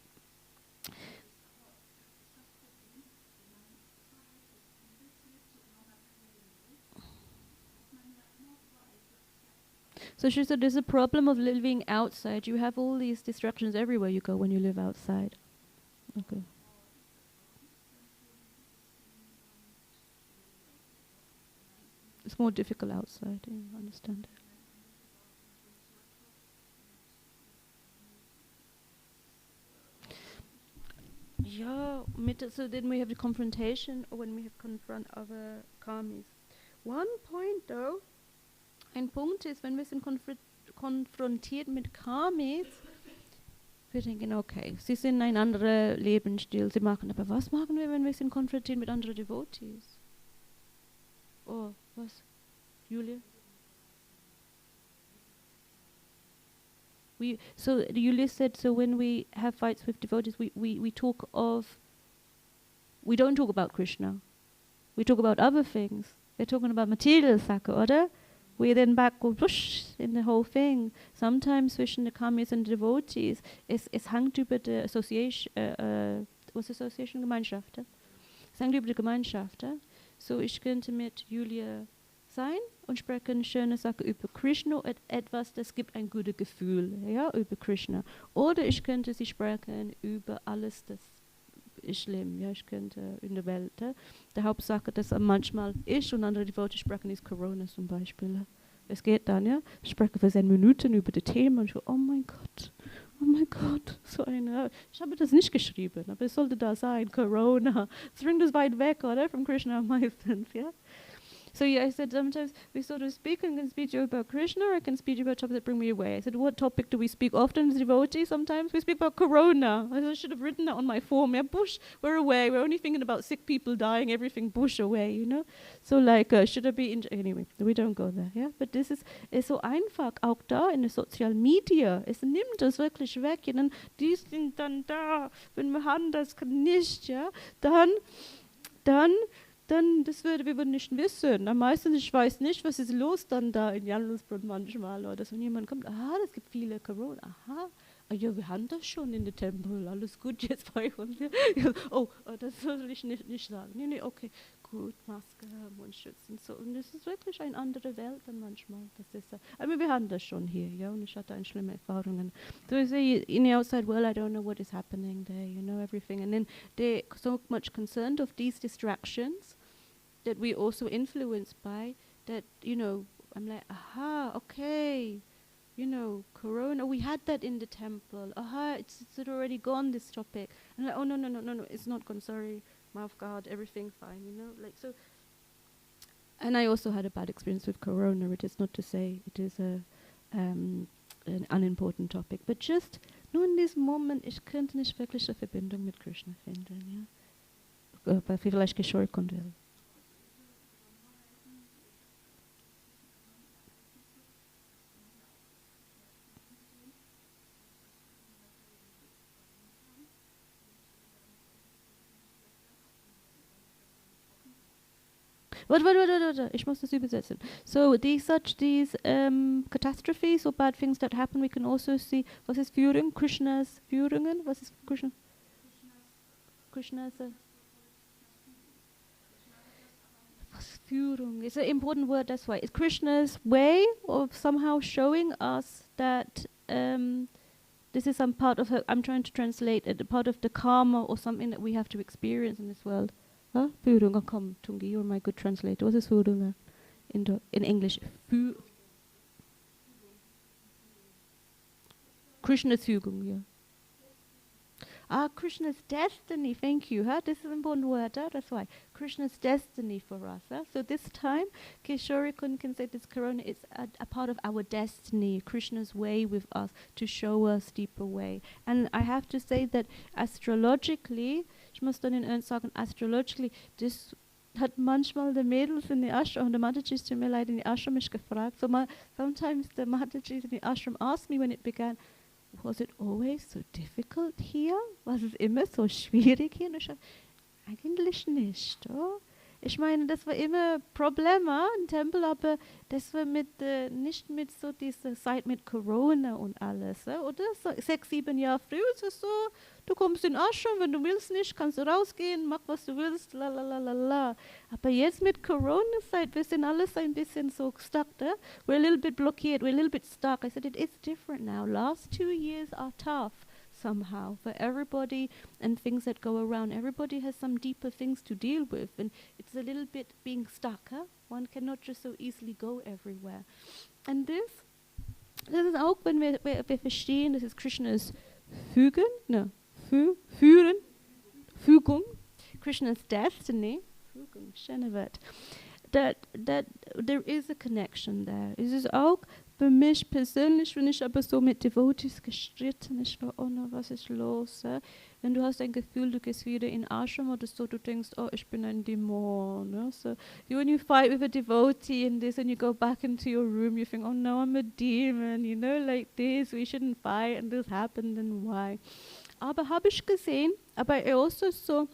So she said there's a problem of living outside. You have all these distractions everywhere you go when you live outside. Okay. It's more difficult outside, I understand. Yeah, so then we have the confrontation when we have confront other karmis. One point though, ein Punkt ist, wenn wir sind konfrontiert mit Karmis, wir denken, okay, sie sind ein anderer Lebensstil, sie machen, aber was machen wir, wenn wir sind konfrontiert mit anderen Devotees? Oh, was? Julia? So Julia said, so when we have fights with devotees, we talk of, we don't talk about Krishna. We talk about other things. We're talking about material Sache, oder? We then back go push in the whole thing. Sometimes zwischen the karmis and devotees, es hängt über die Association, was Association? Gemeinschaft. Es hängt über die Gemeinschaft. So ich könnte mit Julia sein und sprechen schöne Sachen über Krishna, etwas, das gibt ein gutes Gefühl, ja, über Krishna. Oder ich könnte sie sprechen über alles, das ist schlimm, ja, ich könnte in der Welt. Die Hauptsache, dass manchmal ich und andere Devote sprechen, ist Corona zum Beispiel. Es geht dann, ja, ich spreche für 10 Minuten über die Themen und ich so, oh mein Gott, so eine, ich habe das nicht geschrieben, aber es sollte da sein, Corona, es bringt das weit weg, oder, from Krishna meistens, ja. So yeah, I said sometimes we sort of speak and can speak to you about Krishna, or I can speak to you about topics that bring me away. I said, what topic do we speak often as devotees? Sometimes we speak about Corona. I should have written that on my form. Yeah, bush, we're away. We're only thinking about sick people dying, everything bush away, you know. So like, should I be anyway, we don't go there, yeah. But this is so einfach, auch da in den Social Media. Es nimmt das wirklich weg. Ja? Die sind dann da, wenn wir haben das nicht, ja, dann das wir würden nicht wissen. Am meisten, ich weiß nicht, was ist los dann da in Janusbrunn manchmal. Oder so jemand kommt, aha, es gibt viele Corona, aha. Ah, ja, wir haben das schon in den Tempel, alles gut jetzt bei uns. Ja. Oh, das soll ich nicht sagen. Nee, okay, gut, Maske, Mundschutz und so. Und das ist wirklich eine andere Welt dann manchmal. Das ist, aber wir haben das schon hier, ja, und ich hatte eine schlimme Erfahrungen. So I say, in the outside world, I don't know what is happening there, you know, everything. And then they're so much concerned of these distractions that we also influenced by, that, you know, I'm like, aha, okay. You know, Corona, we had that in the temple. Aha, it's already gone, this topic. And like, oh, no, it's not gone, sorry, mouth guard, everything fine, you know, like so. And I also had a bad experience with Corona. It is not to say it is an unimportant topic, but just, nur in diesem Moment, ich könnte nicht wirklich eine Verbindung mit Krishna finden, ja. Aber vielleicht Kishore konnte. Warte, ich muss das übersetzen. So, these catastrophes or bad things that happen, we can also see, was ist Führung? Krishna's Führungen? Was ist Krishna? Krishna's was ist Führung? It's an important word, that's why. It's Krishna's way of somehow showing us that this is some part of her, I'm trying to translate it, a part of the karma or something that we have to experience in this world. Huh? Führung, come, Tungi, you're my good translator. What is Führung in English? Krishna's Führung, yeah. Krishna's destiny, thank you. Huh? This is an important word, that's why. Krishna's destiny for us. Huh? So this time, Kishore-kun can say this Corona is a part of our destiny, Krishna's way with us, to show us deeper way. And I have to say that astrologically, ich muss dann in Ernst sagen, astrologically, das hat manchmal die Mädels in die Ashram, und the Matajis, tut mir leid, in die Ashram mich gefragt. So sometimes the Matajis in the Ashram asked me when it began, was it always so difficult here? Was es immer so schwierig hier? Und ich sage, eigentlich nicht. Oh? Ich meine, das war immer Probleme im Tempel, aber das war nicht mit so dieser Zeit mit Corona und alles. Oder so 6, 7 Jahre früher ist es so, du kommst in Ashram, wenn du willst nicht, kannst du rausgehen, mach was du willst, la la la la la. Aber jetzt mit Corona-Zeit, wir sind alles ein bisschen so stuck, we're a little bit blockiert, we're a little bit stuck. I said, it is different now. Last 2 years are tough. Somehow for everybody and things that go around. Everybody has some deeper things to deal with, and it's a little bit being stuck. One cannot just so easily go everywhere. And this ist auch, wenn wir verstehen, das ist Krishnas Fügen, Führen, Fügung, Krishna's destiny, Fügung, schöne Wort. That there is a connection there. Es ist auch für mich persönlich, wenn ich aber so mit Devotees gestritten, ich war, oh no, was ist los? Wenn du hast ein Gefühl, du gehst wieder in Ashram oder so, du denkst, oh, ich bin ein Dämon. So when you fight with a devotee and this and you go back into your room, you think, oh no, I'm a demon, you know, like this, we shouldn't fight and this happened and why. Aber habe ich gesehen, aber also so,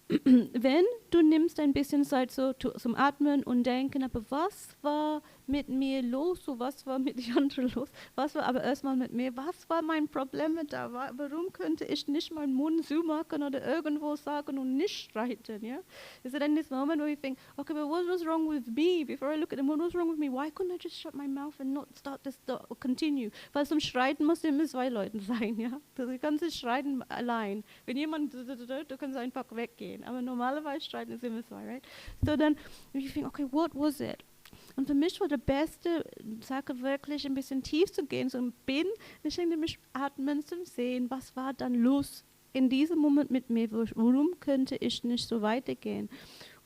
wenn du nimmst ein bisschen Zeit so zum Atmen und Denken, aber was war mit mir los, so was war mit den anderen los, was war aber erstmal mit mir, was war mein Problem da, warum könnte ich nicht meinen Mund zumachen oder irgendwo sagen und nicht streiten, ja? Is it in this moment where you think, okay, but what was wrong with me, before I look at them, what was wrong with me, why couldn't I just shut my mouth and not start this, continue, weil zum Streiten muss immer 2 Leute sein, ja? Du kannst nicht streiten allein, wenn jemand, du kannst einfach weggehen. Aber normalerweise streiten ist immer 2, right? So dann, you think, okay, what was it? Und für mich war die beste Sache wirklich ein bisschen tief zu gehen, so ein Beten, ich denke mich atmen zum Sehen, was war dann los in diesem Moment mit mir, warum könnte ich nicht so weitergehen?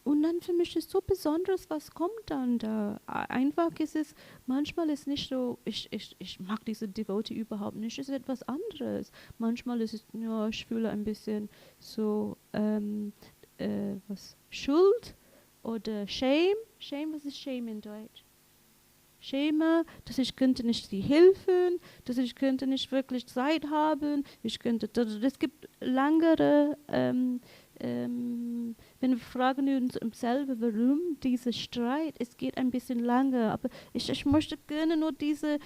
Und dann für mich ist so besonders, was kommt dann da? Einfach ist es, manchmal ist nicht so, ich mag diese Devotee überhaupt nicht, es ist etwas anderes. Manchmal ist es, ja, ich fühle ein bisschen so, Schuld oder Shame. Shame, was ist Shame in Deutsch? Shame, dass ich könnte nicht sie helfen, dass ich könnte nicht wirklich Zeit haben, es gibt langere, wenn wir fragen uns selber, warum dieser Streit, es geht ein bisschen lange, aber ich möchte gerne nur diese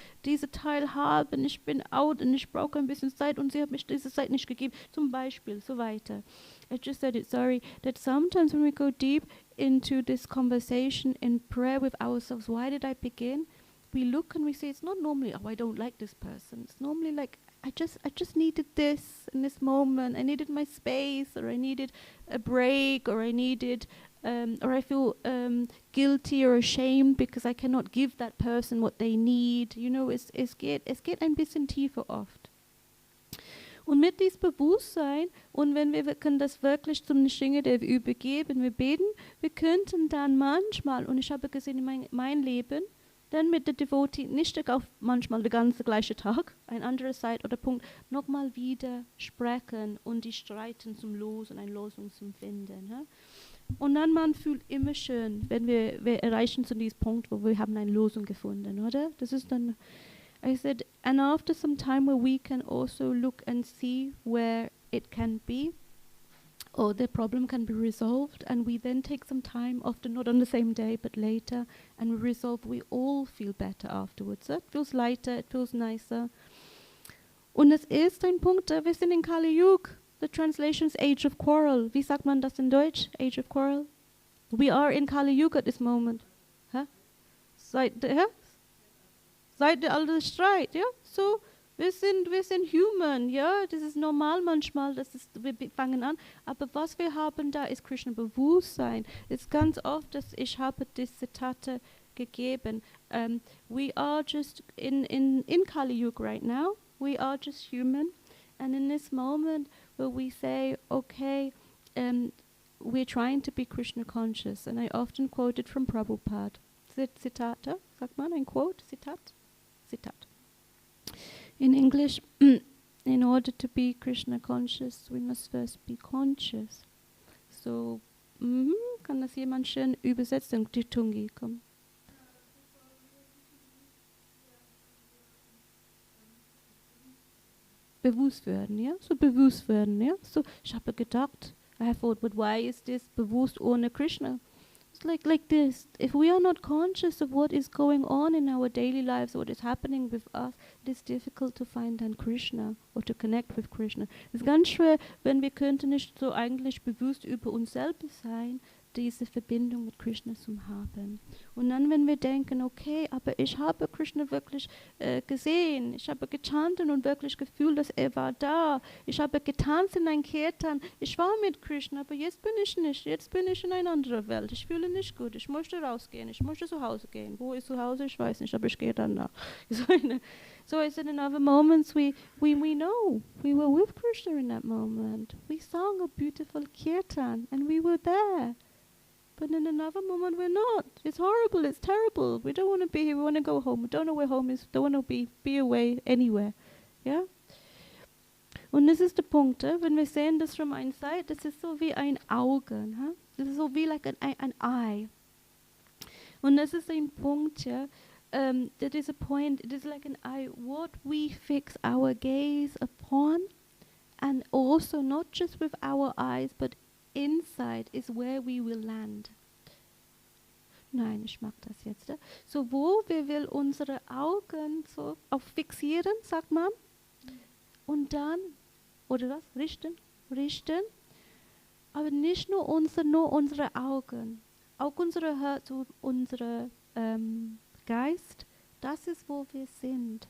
Teil haben, ich bin out und ich brauche ein bisschen Zeit und sie hat mich diese Zeit nicht gegeben, zum Beispiel, so weiter. I just said it, sorry, that sometimes when we go deep into this conversation in prayer with ourselves, why did I begin? We look and we say, it's not normally, oh, I don't like this person. It's normally like, I just needed this in this moment. I needed my space, or I needed a break, or I needed, or I feel guilty or ashamed because I cannot give that person what they need. You know, es geht ein bisschen tiefer oft. Und mit diesem Bewusstsein, und wenn wir können das wirklich zum Nishingadev übergeben, wir beten, wir könnten dann manchmal, und ich habe gesehen in mein Leben, dann mit der Devotee nicht auch manchmal den ganzen gleichen Tag, ein anderer Zeit oder Punkt, nochmal wieder sprechen und die streiten zum Losen, eine Lösung zum Finden. Ja? Und dann man fühlt immer schön, wenn wir erreichen zu diesem Punkt, wo wir haben eine Lösung gefunden, oder? Das ist dann, I said, and after some time where we can also look and see where it can be, or the problem can be resolved, and we then take some time, often not on the same day, but later, and we resolve, we all feel better afterwards. It feels lighter, it feels nicer. Und es ist ein Punkt, wir sind in Kali Yuga. The translation is Age of Quarrel. Wie sagt man das in Deutsch? Age of Quarrel? We are in Kali Yuga at this moment. Huh? Seit der alte Streit, ja? So, wir sind human, ja? Das ist normal manchmal, wir fangen an. Aber was wir haben da ist Krishna Bewusstsein. Es ist ganz oft, dass ich habe diese Zitate gegeben. We are just in Kali Yuga right now. We are just human. And in this moment where we say, okay, we're trying to be Krishna conscious. And I often quote it from Prabhupada. Zitate, sagt man ein Quote, Zitat? Citat. In English, in order to be Krishna conscious, we must first be conscious. So, kann das jemand schön übersetzen? Die Tungi, komm. bewusst werden, ja? So bewusst werden, ja? So, ich habe gedacht, I thought, but why is this bewusst ohne Krishna? It's like this. If we are not conscious of what is going on in our daily lives, what is happening with us, it is difficult to find then Krishna or to connect with Krishna. Es ist ganz schwer, wenn wir könnten nicht so eigentlich bewusst über uns selbst sein, diese Verbindung mit Krishna zu haben. Und dann, wenn wir denken, okay, aber ich habe Krishna wirklich gesehen, ich habe gechantet und wirklich gefühlt, dass er war da. Ich habe getanzt in ein Kirtan, ich war mit Krishna, aber jetzt bin ich nicht, jetzt bin ich in einer anderen Welt. Ich fühle nicht gut, ich möchte rausgehen, ich möchte zu Hause gehen. Wo ist zu Hause? Ich weiß nicht, aber ich gehe dann nach. So I said in other moments we know we were with Krishna in that moment. We sang a beautiful kirtan and we were there. But in another moment we're not. It's horrible, it's terrible. We don't want to be here, we want to go home. We don't know where home is, don't want to be away anywhere. Ja? Und das ist der Punkt, wenn wir sehen das from einer Seite, das ist so wie ein Auge. Das ist so wie like an eye. Und das ist ein Punkt, ja. That is a point, it is like an eye, what we fix our gaze upon, and also not just with our eyes, but inside is where we will land. Nein, ich mag das jetzt. So, wo wir will unsere Augen so auf fixieren, sagt man, und dann, oder was, richten, aber nicht nur unsere Augen, auch unsere Herz und unsere Geist, das ist, wo wir sind.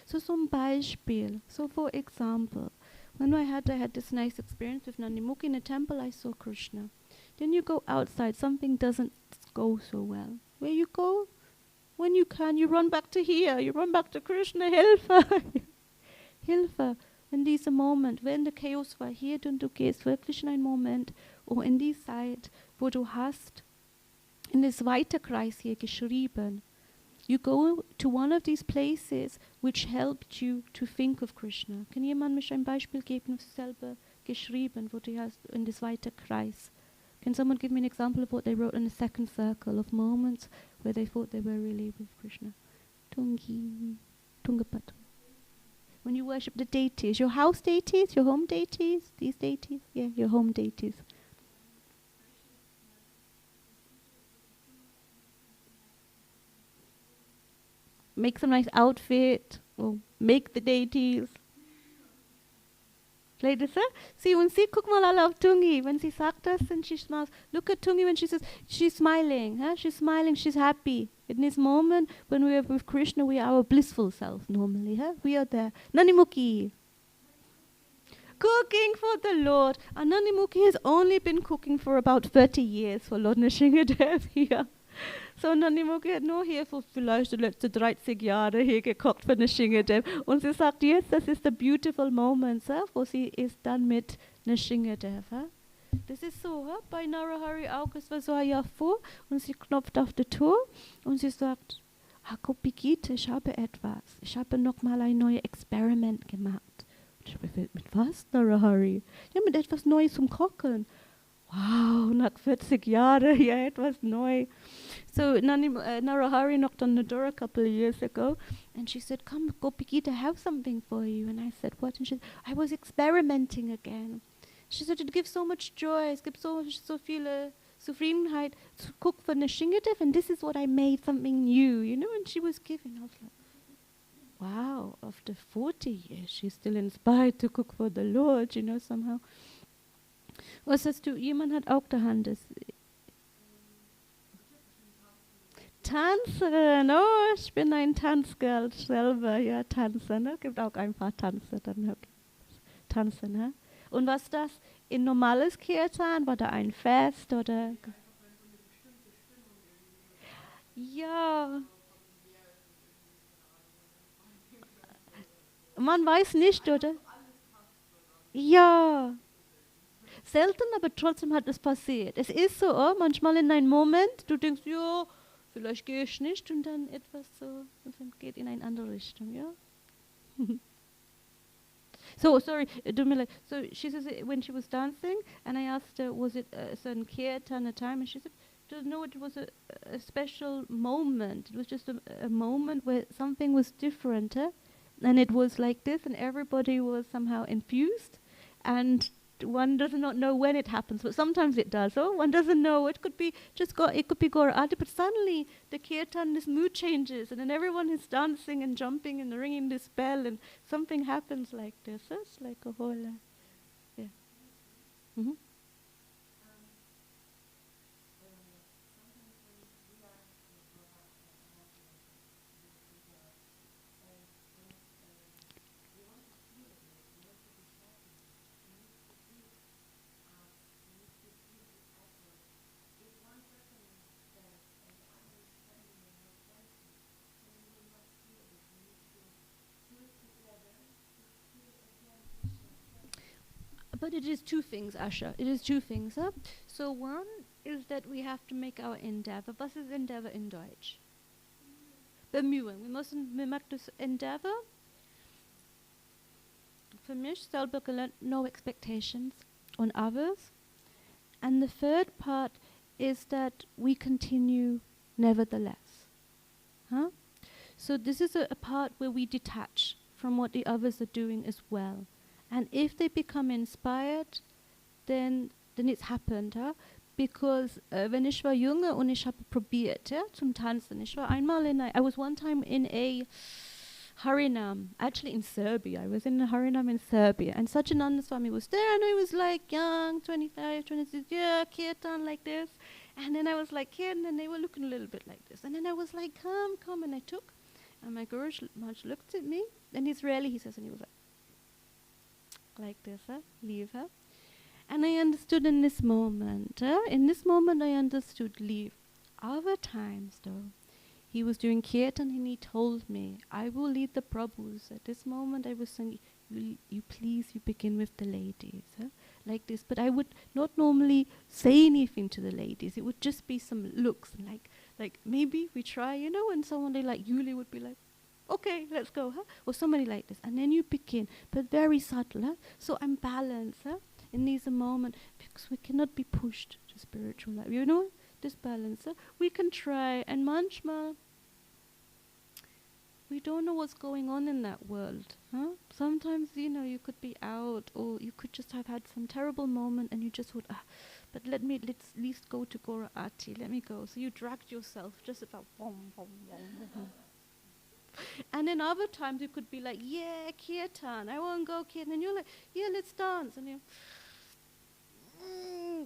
So zum Beispiel, so for example, when I had this nice experience with Nandimuki in a temple, I saw Krishna. Then you go outside, something doesn't go so well. Where you go? When you can, you run back to here, you run back to Krishna, Hilfe! Hilfe! In diesem Moment, wenn der Chaos war hier und du gehst wirklich in einen Moment, in die Zeit, wo du hast in das weite Kreis hier geschrieben, you go to one of these places which helped you to think of Krishna. Kann jemand mich ein Beispiel geben, was du selber geschrieben, wo du hast in das weite Kreis? Can someone give me an example of what they wrote in the second circle of moments where they thought they were really with Krishna? Tungapatu. When you worship the deities, your house deities, your home deities, these deities? Yeah, your home deities. Make some nice outfit, or make the deities. Vielleicht ist sie und sie, guck mal alle auf Tungi, wenn sie sagt das, and she smiles. Look at Tungi when she says, she's smiling, she's smiling, she's happy. In this moment, when we are with Krishna, we are our blissful self normally, we are there. Nandimuki. Cooking for the Lord. And Nandimuki has only been cooking for about 30 years for Lord Nrsimhadev here. So Nandimuki hat nur hier für vielleicht die letzten 30 Jahre hier gekocht für Nrsimhadev. Und sie sagt jetzt, das ist der beautiful moment, wo sie ist dann mit Nrsimhadev. Das ist so, bei Narahari auch, es war so ein Jahr vor und sie knopft auf die Tür und sie sagt, Gopi Gita, ich habe etwas. Ich habe nochmal ein neues Experiment gemacht. Und ich habe gefragt, mit was, Narahari? Ja, mit etwas Neues zum Kochen. Wow, nach 40 Jahren, ja, etwas neu. So Narahari knocked on the door a couple of years ago and she said, come, Gopi Gita, I have something for you. And I said, what? And she said, I was experimenting again. She said, it gives so much joy, es gibt so viele Zufriedenheit to cook for Nrsimhadev, and this is what I made, something new, you know, and she was giving. I was like, wow, after 40 years, she's still inspired to cook for the Lord, you know, somehow. Was hast du, jemand hat auch der Hand. Tanzen, oh, ich bin ein Tanzgirl selber, ja, tanzen, ne? Gibt auch ein paar Tanze, dann tanzen, ne? Und was das in normales Kirtan? War da ein Fest oder? Ja. Man weiß nicht, oder? Ja. Selten, aber trotzdem hat es passiert. Es ist so, manchmal in einem Moment, du denkst, ja, vielleicht gehe ich nicht und dann etwas so, und dann geht in eine andere Richtung, ja. So, sorry, so she says when she was dancing, and I asked her, was it a certain kirtan time? And she said, no, it was a special moment. It was just a moment where something was different. And it was like this, and everybody was somehow infused, and one does not know when it happens, but sometimes it does. Oh, one doesn't know. It could be it could be Gora Adi, but suddenly the kirtan, this mood changes, and then everyone is dancing and jumping and ringing this bell, and something happens like this. It's like a whole, yeah. Mm-hmm. But it is two things, Asha. It is two things. Huh? So one is that we have to make our endeavor. Was ist endeavor in Deutsch? Bemühen. Wir machen das endeavor. Für mich selber gelernt, no expectations on others. And the third part is that we continue nevertheless. Huh? So this is a part where we detach from what the others are doing as well. And if they become inspired, then it's happened, huh? Because wenn ich war junge und ich habe probiert, ja, zum Tanzen. Ich war einmal I was one time in a Harinam, actually in Serbia. I was in a Harinam in Serbia, and Satyananda Swami was there, and I was like young, 25, 26, yeah, kirtan like this. And then I was like, kid, and they were looking a little bit like this. And then I was like, come, and I took, and my Guru Maharaj looked at me, and Israeli, he says, and he was like this, leave her. And I understood in this moment, I understood leave. Other times, though, he was doing kirtan and he told me, I will lead the Prabhus. At this moment, I was saying, you begin with the ladies, like this. But I would not normally say anything to the ladies. It would just be some looks, like maybe we try, and someone like Yuli would be like, okay, let's go, or somebody like this. And then you begin, but very subtle, so I'm balanced, in these moments, because we cannot be pushed to spiritual life, this balance. We can try, and manchmal, we don't know what's going on in that world, Sometimes, you could be out, or you could just have had some terrible moment, and you just would, but let's at least go to Gora Ati, let me go. So you dragged yourself just about, boom, boom, boom, boom. And then other times you could be like, yeah, kirtan, I want to go kirtan. And you're like, yeah, let's dance. And you're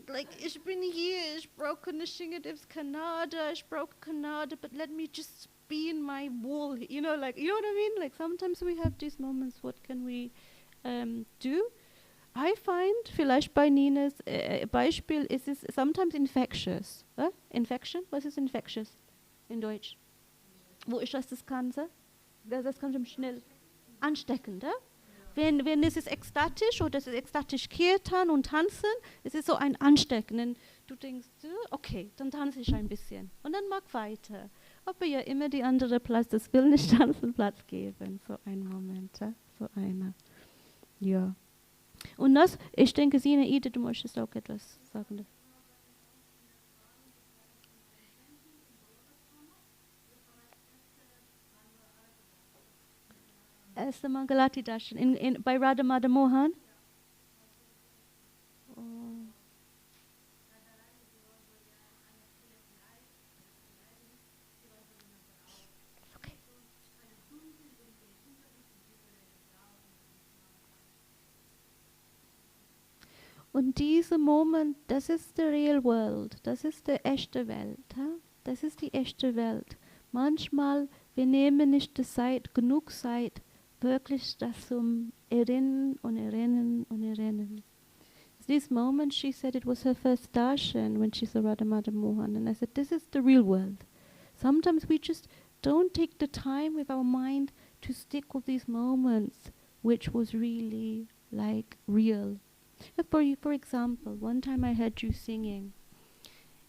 like, ich bin hier, ich brauche nicht singen, it's Kannada, ich brauche Kannada, but let me just be in my wall, you know what I mean? Like sometimes we have these moments, what can we do? I find, vielleicht bei Nina's Beispiel, is es sometimes infectious. Infection? Was ist infectious in Deutsch? Wo ist das Ganze? Das kann schnell ansteckend, Wenn es ist ekstatisch oder es ist ekstatisch kirtan und tanzen, es ist so ein Anstecken. Du denkst, okay, dann tanze ich ein bisschen und dann mach weiter. Aber ja immer die andere Platz, das will nicht tanzen, Platz geben. So ein Moment, so einer. Ja. Und das, ich denke, Sina, Ida, du möchtest auch etwas sagen. Erste Mangalati Darshan bei Radha Madhav Mohan. Oh. Okay. Und dieser Moment, das ist die real world, das ist die echte Welt, das ist die echte Welt. Manchmal, wir nehmen nicht die Zeit, genug Zeit, wirklich das zum Erinnern und Erinnern und Erinnern. This moment, she said it was her first darshan when she saw Radha Madhav Mohan, and I said, this is the real world. Sometimes we just don't take the time with our mind to stick with these moments, which was really like real. For example, one time I heard you singing,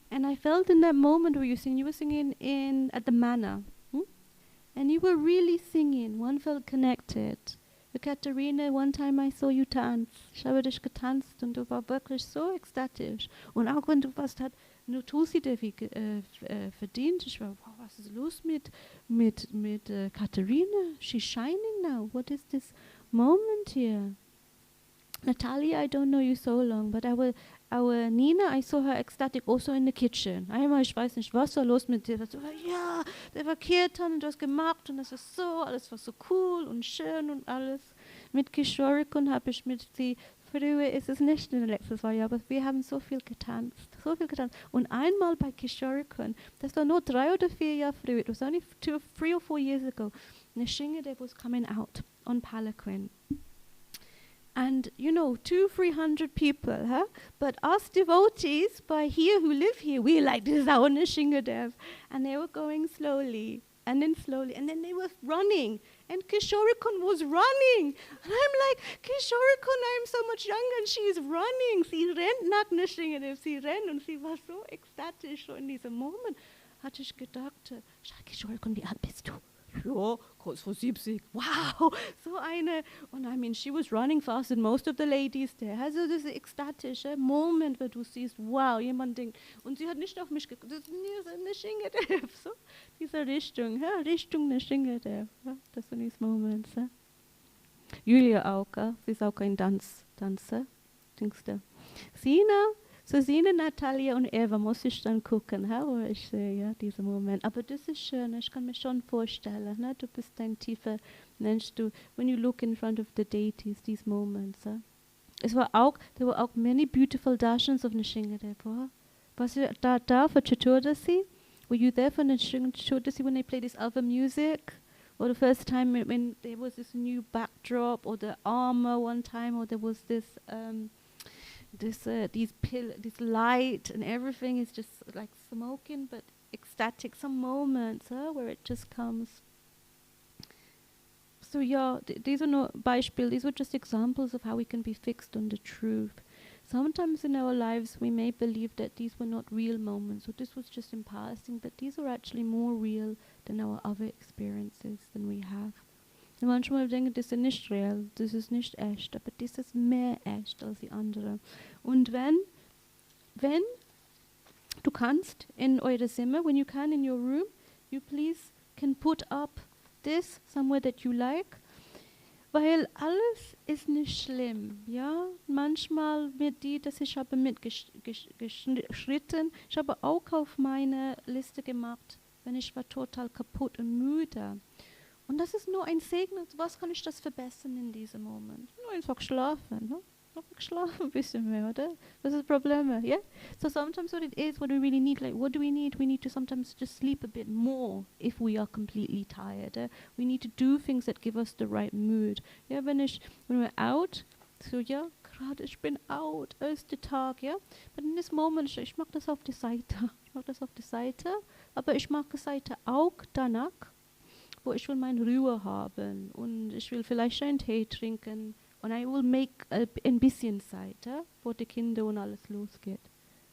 and I felt in that moment where you were singing at the manor. And you were really singing. One felt connected. Katharina, one time I saw you dance. Ich habe dich getanzt und du war wirklich so ekstatisch. Und auch wenn du fast nur Tulsi Devi verdient. Ich war, wow, was ist los mit Katharina? She's shining now. What is this moment here? Natalia, I don't know you so long, but our Nina, I saw her ecstatic also in the kitchen. Einmal, ich weiß nicht, was war los mit dir. So, ja, der war Kirtan und das gemacht und das ist so, alles war so cool und schön und alles. Mit Kishorikun habe ich mit sie, früher ist es nicht in letztes Jahr, aber wir haben so viel getanzt. Und einmal bei Kishorikun, das war nur 3 oder 4 Jahre früher, it was only 3 or 4 years ago, Nishingadev was coming out on palanquin. And, 200-300 people, huh? But us devotees, by here who live here, we like, this is our Nishingadev. And they were going slowly, and then they were running. And Kishorikun was running. And I'm like, Kishorikun, I'm so much younger, and she's running. Sie rennt nach Nishingadev, sie rennt. Und sie war so ekstatisch, so in diesem Moment. Hatte ich gedacht, Kishorikun, wie alt bist du? Ja, kurz vor 70. Wow, so eine. Und I mean, she was running faster than most of the ladies there. Also das ist ekstatische Moment, wo du siehst, wow, jemand denkt. Und sie hat nicht auf mich geguckt, das ist eine Shingadev. So, diese Richtung, ja, Richtung eine Shingadev. Ja, das sind diese Momente. Ja. Julia auch, ja, sie ist auch ein Tanzer, denkst du. Sina, Natalia und Eva muss ich dann gucken, wo ich sehe, ja, diesen Moment. Aber das ist schön, ich kann mir schon vorstellen, ne? Du bist ein tiefer Mensch, when you look in front of the deities, these moments. There were auch many beautiful darshans of Nishingadev. Was ihr da for Chaturdasi? Were you there for Chaturdasi when they played this other music? Or the first time when there was this new backdrop, or the armor one time, or there was this light and everything is just like smoking, but ecstatic. Some moments where it just comes. So yeah, these are not Beispiele. These were just examples of how we can be fixed on the truth. Sometimes in our lives we may believe that these were not real moments, or this was just in passing, but these are actually more real than our other experiences than we have. Und manchmal denke ich, das ist nicht real, das ist nicht echt, aber das ist mehr echt als die andere. Und wenn du kannst in eure Zimmer, when you can in your room, you please can put up this somewhere that you like, weil alles ist nicht schlimm, ja. Manchmal ich habe mitgeschritten, ich habe auch auf meine Liste gemacht, wenn ich war total kaputt und müde. Und das ist nur ein Segen. Was kann ich das verbessern in diesem Moment? Nur einfach schlafen. Ne? Einfach schlafen ein bisschen mehr, oder? Das ist das Problem. Yeah? So sometimes what it is, what we really need, like what do we need? We need to sometimes just sleep a bit more if we are completely tired. We need to do things that give us the right mood. Ja, when we're out, so ja, gerade ich bin out, erster Tag, ja. But in this moment, ich mache das auf die Seite. Aber ich mache die Seite auch danach, wo ich will meine Ruhe haben und ich will vielleicht einen Tee trinken und I will make ein bisschen Zeit, wo die Kinder und alles losgeht.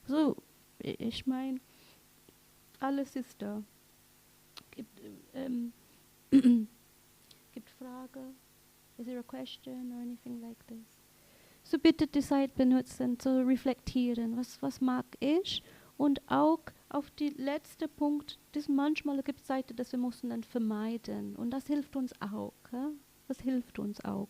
So, ich meine, alles ist da. Gibt Fragen? Is there a question or anything like this? So bitte die Zeit benutzen, zu reflektieren, was mag ich, und auch auf die letzte Punkt, manchmal gibt es Seiten, dass wir müssen dann vermeiden, und das hilft uns auch. Das hilft uns auch.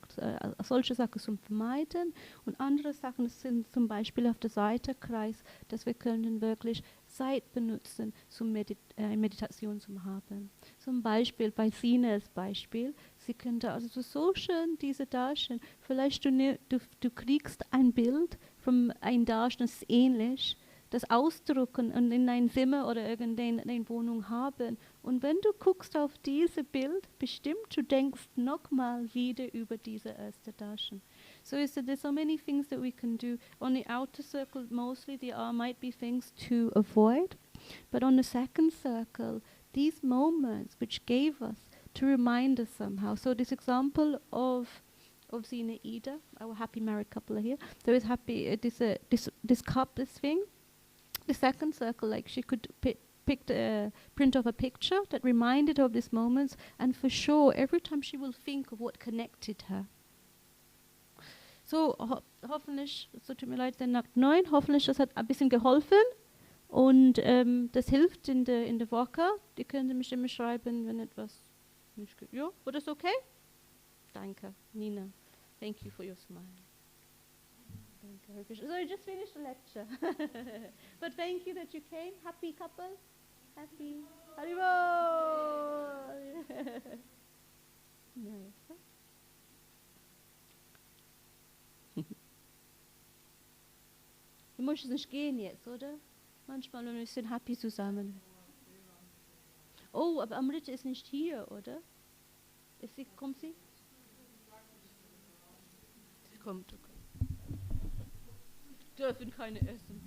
Solche Sachen zum Vermeiden, und andere Sachen sind zum Beispiel auf der Seite Kreis, dass wir können wirklich Zeit benutzen, zum Meditation zu haben. Zum Beispiel bei Sinas Beispiel, sie könnte also so schön diese Darstellung, vielleicht du kriegst ein Bild von einem Darstellung, das ist ähnlich, das ausdrucken und in dein Zimmer oder irgendeine Wohnung haben. Und wenn du guckst auf dieses Bild, bestimmt du denkst nochmal wieder über diese erste Tasche. So there's so many things that we can do. On the outer circle, mostly there might be things to avoid. But on the second circle, these moments which gave us to remind us somehow. So this example of Zina Ida, our happy married couple here. There is this cup, this thing. The second circle, like she could pick a print of a picture that reminded her of these moments, and for sure, every time she will think of what connected her. So hoffentlich, so tut mir leid, der Nacht 9, hoffentlich das hat ein bisschen geholfen. Und das hilft in der Woche. Die können mich immer schreiben, wenn etwas nicht geht. Ja, war das okay? Danke, Nina. Thank you for your smile. Thank you. Hare Krishna. So I just finished the lecture. But thank you that you came. Happy couple? Happy? Haribol! Nice. Du musst nicht gehen jetzt, oder? Manchmal und wir sind happy zusammen. Oh, aber Amrita ist nicht hier, oder? Kommt sie? Sie kommt, okay. Dürfen keine essen.